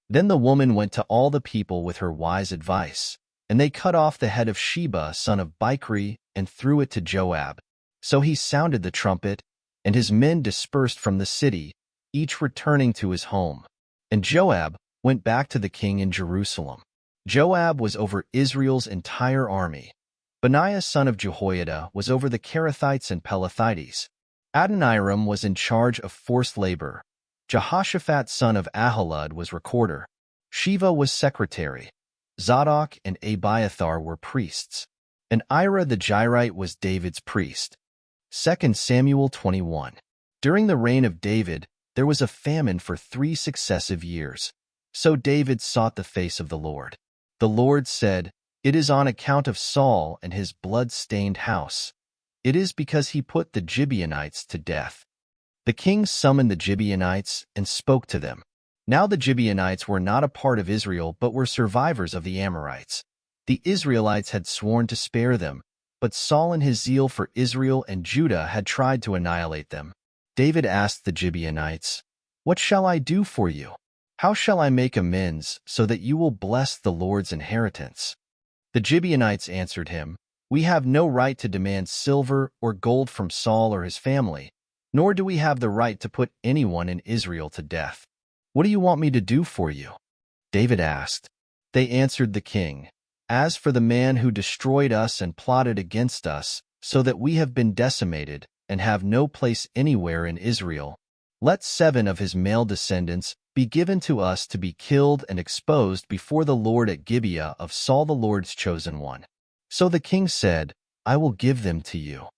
Then the woman went to all the people with her wise advice, And they cut off the head of Sheba, son of Bichri, and threw it to Joab. So he sounded the trumpet, and his men dispersed from the city, each returning to his home. And Joab went back to the king in Jerusalem. Joab was over Israel's entire army. Benaiah son of Jehoiada was over the Kerethites and Pelethites. Adoniram was in charge of forced labor. Jehoshaphat son of Ahilud was recorder. Shiva was secretary. Zadok and Abiathar were priests. And Ira the Jairite was David's priest. 2 Samuel 21. During the reign of David, there was a famine for 3 successive years. So David sought the face of the Lord. The Lord said, "It is on account of Saul and his blood-stained house. It is because he put the Gibeonites to death." The king summoned the Gibeonites and spoke to them. Now the Gibeonites were not a part of Israel but were survivors of the Amorites. The Israelites had sworn to spare them, but Saul in his zeal for Israel and Judah had tried to annihilate them. David asked the Gibeonites, "What shall I do for you? How shall I make amends so that you will bless the Lord's inheritance?" The Gibeonites answered him, "We have no right to demand silver or gold from Saul or his family, nor do we have the right to put anyone in Israel to death. What do you want me to do for you?" David asked. They answered the king, "As for the man who destroyed us and plotted against us, so that we have been decimated and have no place anywhere in Israel, let 7 of his male descendants be given to us to be killed and exposed before the Lord at Gibeah of Saul the Lord's chosen one." So the king said, "I will give them to you."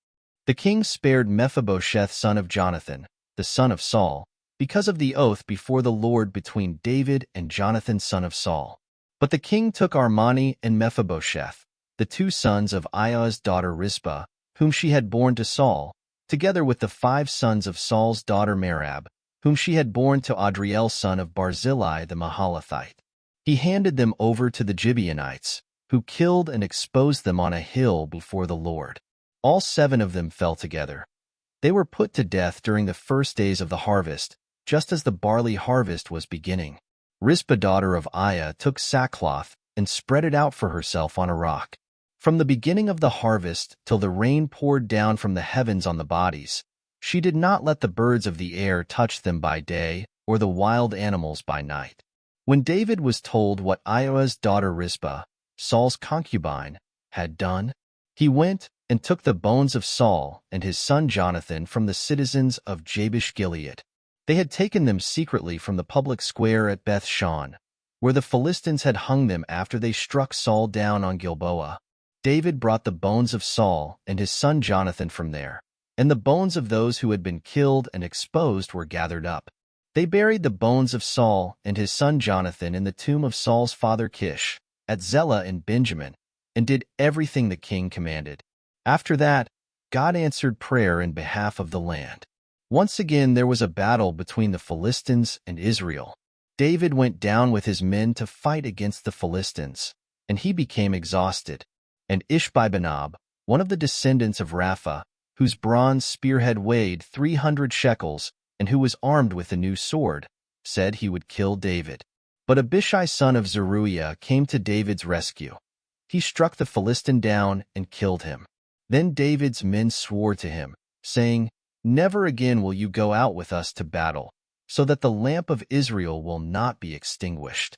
The king spared Mephibosheth son of Jonathan, the son of Saul, because of the oath before the Lord between David and Jonathan son of Saul. But the king took Armani and Mephibosheth, the 2 sons of Aiah's daughter Rizpah, whom she had borne to Saul, together with the 5 sons of Saul's daughter Merab, whom she had borne to Adriel son of Barzillai the Mahalathite. He handed them over to the Gibeonites, who killed and exposed them on a hill before the Lord. All 7 of them fell together. They were put to death during the first days of the harvest, just as the barley harvest was beginning. Rizpah daughter of Aiah took sackcloth and spread it out for herself on a rock. From the beginning of the harvest till the rain poured down from the heavens on the bodies, she did not let the birds of the air touch them by day or the wild animals by night. When David was told what Aiah's daughter Rizpah, Saul's concubine, had done, he went and took the bones of Saul and his son Jonathan from the citizens of Jabesh-Gilead. They had taken them secretly from the public square at Beth-shan, where the Philistines had hung them after they struck Saul down on Gilboa. David brought the bones of Saul and his son Jonathan from there, and the bones of those who had been killed and exposed were gathered up. They buried the bones of Saul and his son Jonathan in the tomb of Saul's father Kish, at Zelah in Benjamin, and did everything the king commanded. After that, God answered prayer in behalf of the land. Once again there was a battle between the Philistines and Israel. David went down with his men to fight against the Philistines, and he became exhausted. And Ishbi-benob, one of the descendants of Rapha, whose bronze spearhead weighed 300 shekels, and who was armed with a new sword, said he would kill David. But Abishai son of Zeruiah came to David's rescue. He struck the Philistine down and killed him. Then David's men swore to him, saying, "Never again will you go out with us to battle, so that the lamp of Israel will not be extinguished."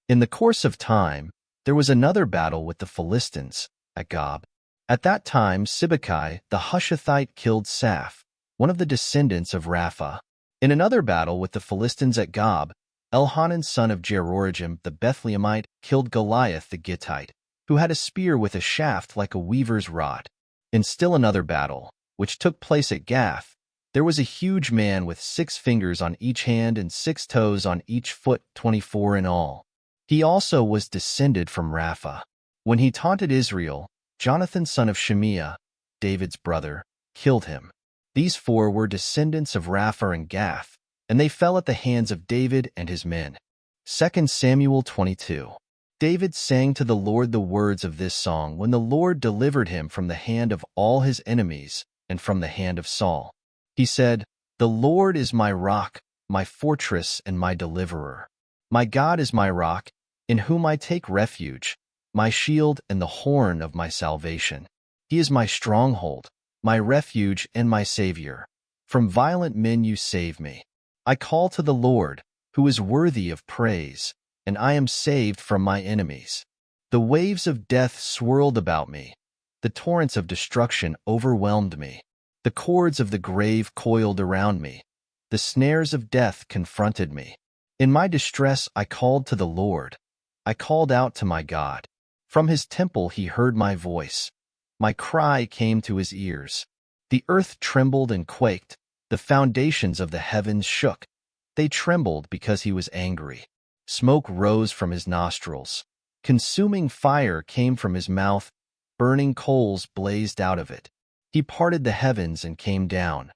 In the course of time, there was another battle with the Philistines at Gob. At that time Sibbecai the Hushathite killed Saph, one of the descendants of Rapha. In another battle with the Philistines at Gob, Elhanan son of Jeroregim the Bethlehemite killed Goliath the Gittite, who had a spear with a shaft like a weaver's rod. In still another battle, which took place at Gath, there was a huge man with 6 fingers on each hand and 6 toes on each foot, 24 in all. He also was descended from Rapha. When he taunted Israel, Jonathan son of Shimea, David's brother, killed him. These 4 were descendants of Rapha and Gath, and they fell at the hands of David and his men. 2 Samuel 22. David sang to the Lord the words of this song when the Lord delivered him from the hand of all his enemies and from the hand of Saul. He said, "The Lord is my rock, my fortress, and my deliverer. My God is my rock, in whom I take refuge, my shield and the horn of my salvation. He is my stronghold, my refuge and my Savior. From violent men you save me. I call to the Lord, who is worthy of praise, and I am saved from my enemies. The waves of death swirled about me. The torrents of destruction overwhelmed me. The cords of the grave coiled around me. The snares of death confronted me. In my distress I called to the Lord. I called out to my God. From his temple he heard my voice. My cry came to his ears. The earth trembled and quaked. The foundations of the heavens shook. They trembled because he was angry. Smoke rose from his nostrils. Consuming fire came from his mouth. Burning coals blazed out of it. He parted the heavens and came down.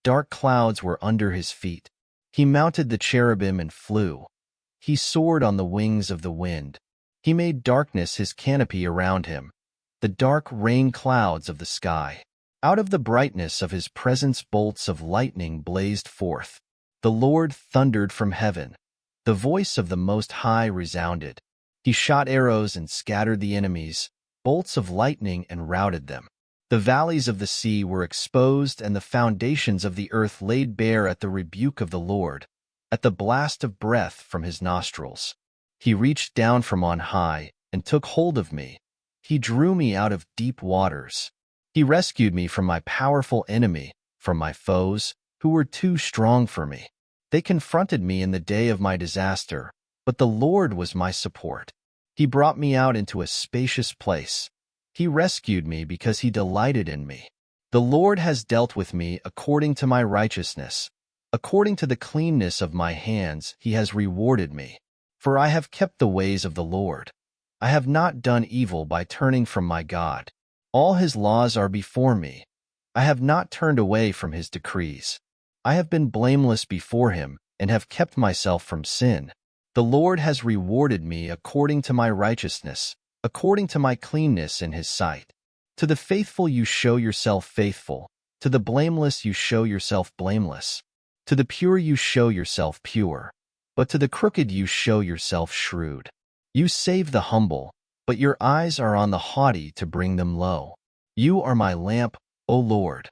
Dark clouds were under his feet. He mounted the cherubim and flew. He soared on the wings of the wind. He made darkness his canopy around him, the dark rain clouds of the sky. Out of the brightness of his presence bolts of lightning blazed forth. The Lord thundered from heaven. The voice of the Most High resounded. He shot arrows and scattered the enemies, bolts of lightning and routed them. The valleys of the sea were exposed and the foundations of the earth laid bare at the rebuke of the Lord, at the blast of breath from his nostrils. He reached down from on high and took hold of me. He drew me out of deep waters. He rescued me from my powerful enemy, from my foes, who were too strong for me. They confronted me in the day of my disaster, but the Lord was my support. He brought me out into a spacious place. He rescued me because he delighted in me. The Lord has dealt with me according to my righteousness. According to the cleanness of my hands, he has rewarded me. For I have kept the ways of the Lord. I have not done evil by turning from my God. All his laws are before me. I have not turned away from his decrees. I have been blameless before him and have kept myself from sin. The Lord has rewarded me according to my righteousness, according to my cleanness in his sight. To the faithful you show yourself faithful. To the blameless you show yourself blameless. To the pure you show yourself pure. But to the crooked you show yourself shrewd. You save the humble, but your eyes are on the haughty to bring them low. You are my lamp, O Lord.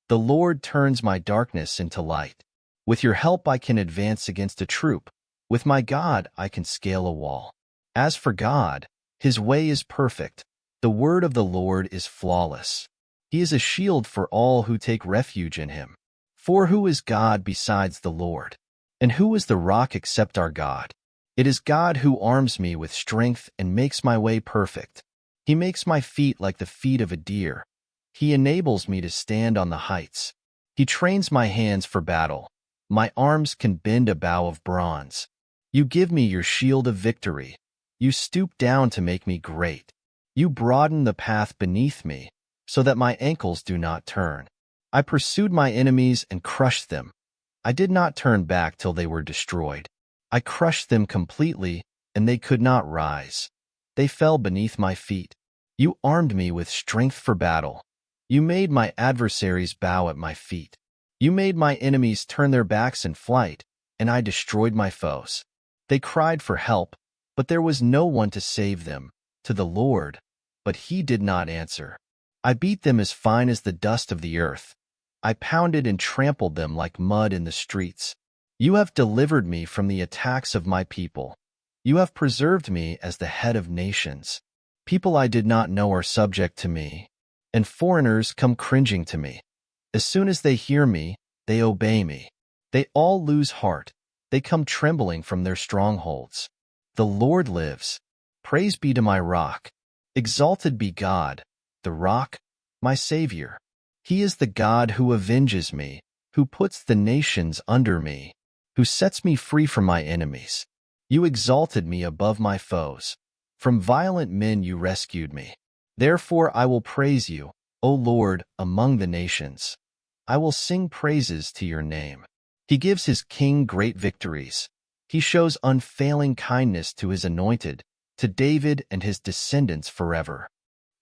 The Lord turns my darkness into light. With your help I can advance against a troop. With my God I can scale a wall. As for God, his way is perfect. The word of the Lord is flawless. He is a shield for all who take refuge in him. For who is God besides the Lord? And who is the rock except our God? It is God who arms me with strength and makes my way perfect. He makes my feet like the feet of a deer. He enables me to stand on the heights. He trains my hands for battle. My arms can bend a bow of bronze. You give me your shield of victory. You stoop down to make me great. You broaden the path beneath me, so that my ankles do not turn. I pursued my enemies and crushed them. I did not turn back till they were destroyed. I crushed them completely, and they could not rise. They fell beneath my feet. You armed me with strength for battle. You made my adversaries bow at my feet. You made my enemies turn their backs in flight, and I destroyed my foes. They cried for help, but there was no one to save them, to the Lord, but he did not answer. I beat them as fine as the dust of the earth. I pounded and trampled them like mud in the streets. You have delivered me from the attacks of my people. You have preserved me as the head of nations. People I did not know are subject to me, and foreigners come cringing to me. As soon as they hear me, they obey me. They all lose heart. They come trembling from their strongholds. The Lord lives. Praise be to my rock. Exalted be God, the rock, my Savior. He is the God who avenges me, who puts the nations under me, who sets me free from my enemies. You exalted me above my foes. From violent men you rescued me. Therefore I will praise you, O Lord, among the nations. I will sing praises to your name. He gives his king great victories. He shows unfailing kindness to his anointed, to David and his descendants forever.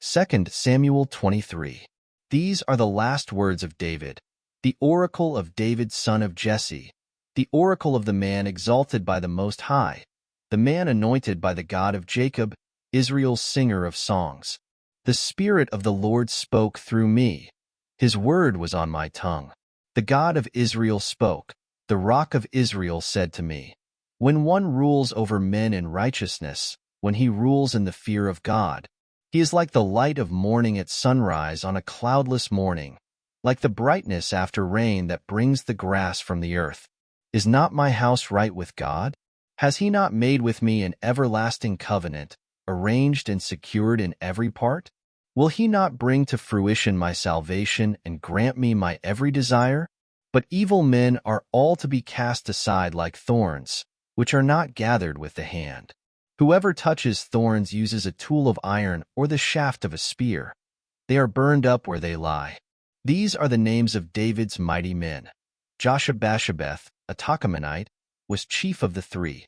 2 Samuel 23. These are the last words of David, the oracle of David son of Jesse, the oracle of the man exalted by the Most High, the man anointed by the God of Jacob, Israel's singer of songs. The Spirit of the Lord spoke through me. His word was on my tongue. The God of Israel spoke. The Rock of Israel said to me, when one rules over men in righteousness, when he rules in the fear of God, he is like the light of morning at sunrise on a cloudless morning, like the brightness after rain that brings the grass from the earth. Is not my house right with God? Has he not made with me an everlasting covenant, arranged and secured in every part? Will he not bring to fruition my salvation and grant me my every desire? But evil men are all to be cast aside like thorns, which are not gathered with the hand. Whoever touches thorns uses a tool of iron or the shaft of a spear. They are burned up where they lie. These are the names of David's mighty men. Joshab-Basshebeth, a Tahkemonite, was chief of the three.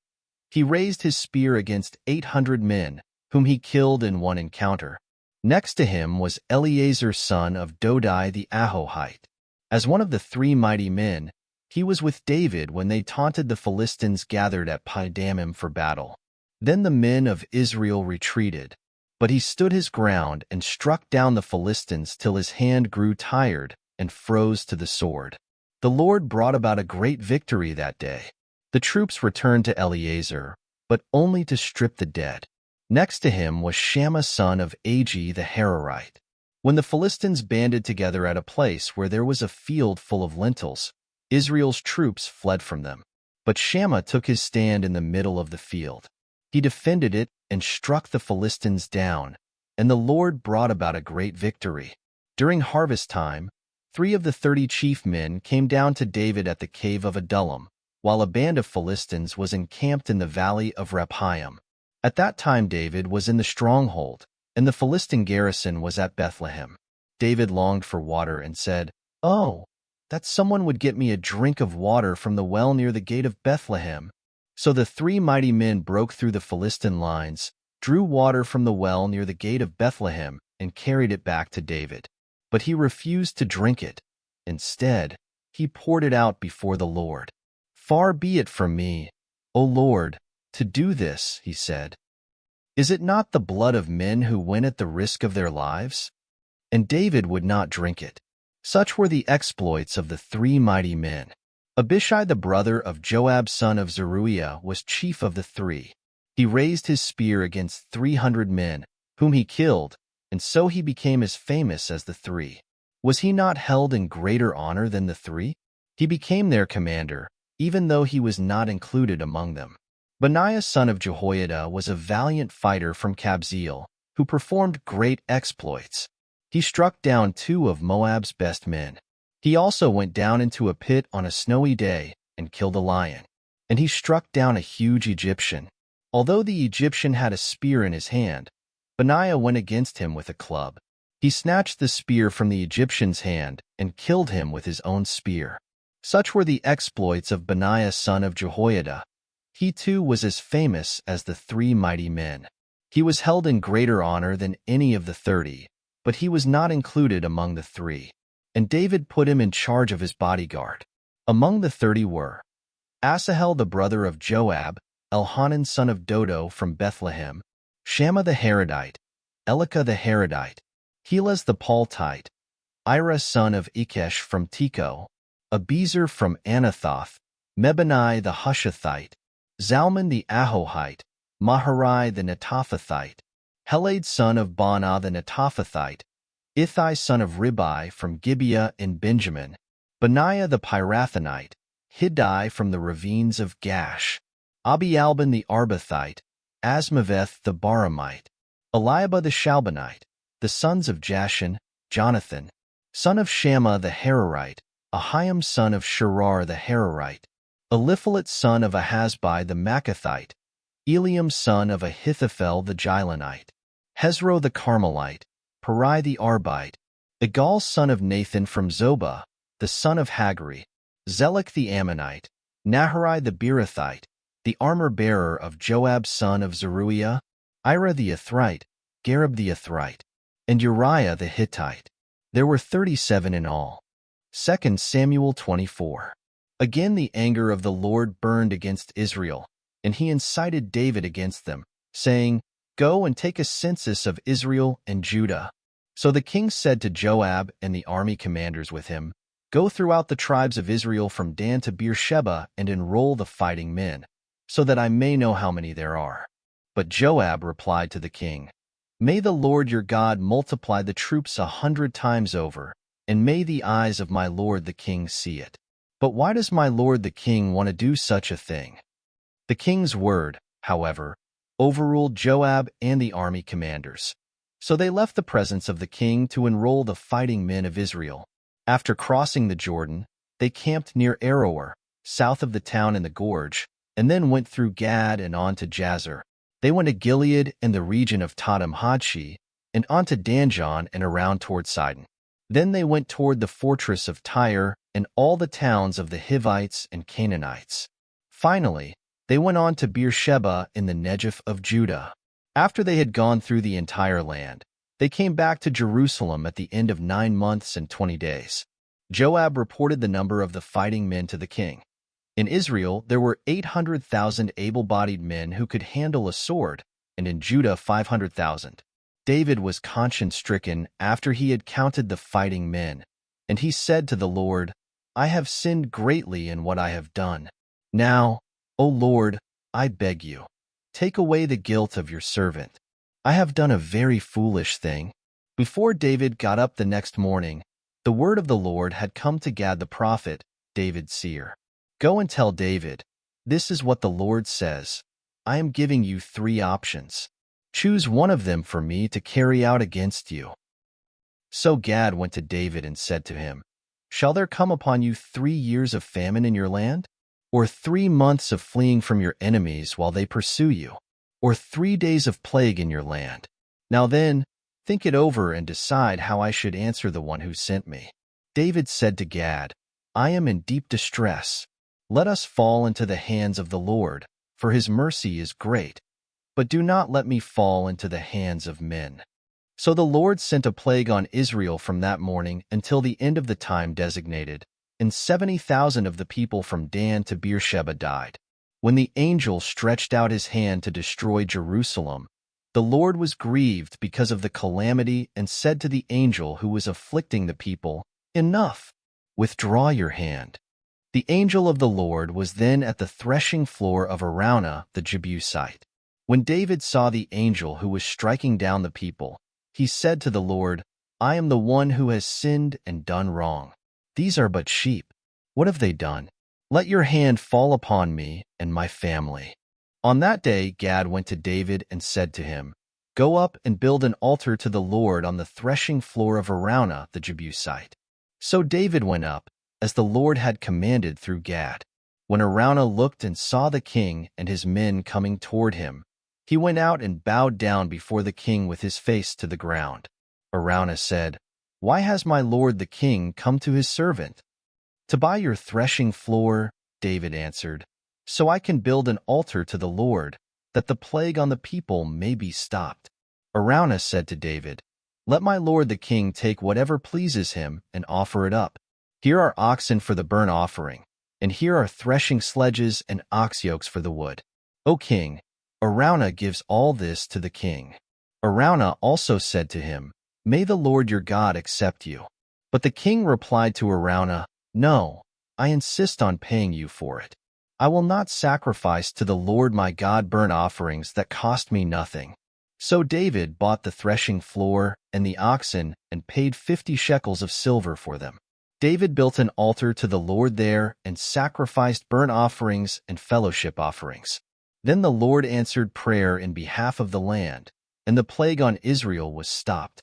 He raised his spear against 800 men, whom he killed in one encounter. Next to him was Eleazar son of Dodai the Ahohite. As one of the three mighty men, he was with David when they taunted the Philistines gathered at Pi-Damim for battle. Then the men of Israel retreated, but he stood his ground and struck down the Philistines till his hand grew tired and froze to the sword. The Lord brought about a great victory that day. The troops returned to Eleazar, but only to strip the dead. Next to him was Shammah son of Agi the Hararite. When the Philistines banded together at a place where there was a field full of lentils, Israel's troops fled from them. But Shammah took his stand in the middle of the field. He defended it and struck the Philistines down, and the Lord brought about a great victory. During harvest time, 3 of the 30 chief men came down to David at the cave of Adullam, while a band of Philistines was encamped in the valley of Rephaim. At that time David was in the stronghold, and the Philistine garrison was at Bethlehem. David longed for water and said, "Oh, that someone would get me a drink of water from the well near the gate of Bethlehem." So the 3 mighty men broke through the Philistine lines, drew water from the well near the gate of Bethlehem, and carried it back to David. But he refused to drink it. Instead, he poured it out before the Lord. "Far be it from me, O Lord, to do this," he said. "Is it not the blood of men who went at the risk of their lives?" And David would not drink it. Such were the exploits of the 3 mighty men. Abishai the brother of Joab son of Zeruiah was chief of the 3. He raised his spear against 300 men, whom he killed, and so he became as famous as the 3. Was he not held in greater honor than the 3? He became their commander, even though he was not included among them. Benaiah son of Jehoiada was a valiant fighter from Kabzeel, who performed great exploits. He struck down 2 of Moab's best men. He also went down into a pit on a snowy day and killed a lion. And he struck down a huge Egyptian. Although the Egyptian had a spear in his hand, Benaiah went against him with a club. He snatched the spear from the Egyptian's hand and killed him with his own spear. Such were the exploits of Benaiah son of Jehoiada. He too was as famous as the 3 mighty men. He was held in greater honor than any of the 30, but he was not included among the 3. And David put him in charge of his bodyguard. Among the 30 were Asahel the brother of Joab, Elhanan son of Dodo from Bethlehem, Shammah the Haradite, Elika the Haradite, Helez the Paltite, Ira son of Ikesh from Tekoa, Abiezer from Anathoth, Mebanai the Hushathite, Zalman the Ahohite, Maharai the Netophathite, Heled son of Baanah the Netophathite, Ithai son of Ribai from Gibeah in Benjamin, Benaiah the Pirathonite, Hiddai from the ravines of Gash, Abialban the Arbathite, Asmaveth the Baramite, Eliabah the Shalbanite, the sons of Jashan, Jonathan, son of Shammah the Hararite, Ahiam son of Sherar the Hararite, Eliphalet son of Ahasbai the Maacathite, Eliam son of Ahithophel the Gilonite, Hezro the Carmelite, Parai the Arbite, Igal son of Nathan from Zobah, the son of Hagri, Zelek the Ammonite, Naharai the Beerothite, the armor-bearer of Joab son of Zeruiah, Ira the Ithrite, Gareb the Ithrite, and Uriah the Hittite. There were 37 in all. 2 Samuel 24. Again the anger of the Lord burned against Israel, and he incited David against them, saying, Go and take a census of Israel and Judah." So the king said to Joab and the army commanders with him, "Go throughout the tribes of Israel from Dan to Beersheba and enroll the fighting men, so that I may know how many there are." But Joab replied to the king, "May the Lord your God multiply the troops 100 times over, and may the eyes of my lord the king see it. But why does my lord the king want to do such a thing?" The king's word, however, overruled Joab and the army commanders. So they left the presence of the king to enroll the fighting men of Israel. After crossing the Jordan, they camped near Aroer, south of the town in the gorge, and then went through Gad and on to Jazer. They went to Gilead and the region of Tadim-Hodshi, and on to Danjon and around toward Sidon. Then they went toward the fortress of Tyre and all the towns of the Hivites and Canaanites. Finally, they went on to Beersheba in the Negev of Judah. After they had gone through the entire land, they came back to Jerusalem at the end of 9 months and 20 days. Joab reported the number of the fighting men to the king. In Israel, there were 800,000 able-bodied men who could handle a sword, and in Judah 500,000. David was conscience-stricken after he had counted the fighting men, and he said to the Lord, "I have sinned greatly in what I have done. Now, O Lord, I beg you, take away the guilt of your servant. I have done a very foolish thing." Before David got up the next morning, the word of the Lord had come to Gad the prophet, David's seer. "Go and tell David, this is what the Lord says. I am giving you 3 options. Choose one of them for me to carry out against you." So Gad went to David and said to him, "Shall there come upon you 3 years of famine in your land? Or 3 months of fleeing from your enemies while they pursue you? Or 3 days of plague in your land? Now then, think it over and decide how I should answer the one who sent me." David said to Gad, "I am in deep distress. Let us fall into the hands of the Lord, for his mercy is great. But do not let me fall into the hands of men." So the Lord sent a plague on Israel from that morning until the end of the time designated, and 70,000 of the people from Dan to Beersheba died. When the angel stretched out his hand to destroy Jerusalem, the Lord was grieved because of the calamity and said to the angel who was afflicting the people, "Enough! Withdraw your hand." The angel of the Lord was then at the threshing floor of Araunah the Jebusite. When David saw the angel who was striking down the people, he said to the Lord, "I am the one who has sinned and done wrong. These are but sheep. What have they done? Let your hand fall upon me and my family." On that day Gad went to David and said to him, "Go up and build an altar to the Lord on the threshing floor of Araunah the Jebusite." So David went up, as the Lord had commanded through Gad. When Araunah looked and saw the king and his men coming toward him, he went out and bowed down before the king with his face to the ground. Araunah said, "Why has my lord the king come to his servant?" "To buy your threshing floor," David answered, "so I can build an altar to the Lord, that the plague on the people may be stopped." Araunah said to David, "Let my lord the king take whatever pleases him and offer it up. Here are oxen for the burnt offering, and here are threshing sledges and ox yokes for the wood. O king, Araunah gives all this to the king." Araunah also said to him, "May the Lord your God accept you." But the king replied to Araunah, "No, I insist on paying you for it. I will not sacrifice to the Lord my God burnt offerings that cost me nothing." So David bought the threshing floor and the oxen and paid 50 shekels of silver for them. David built an altar to the Lord there and sacrificed burnt offerings and fellowship offerings. Then the Lord answered prayer in behalf of the land, and the plague on Israel was stopped.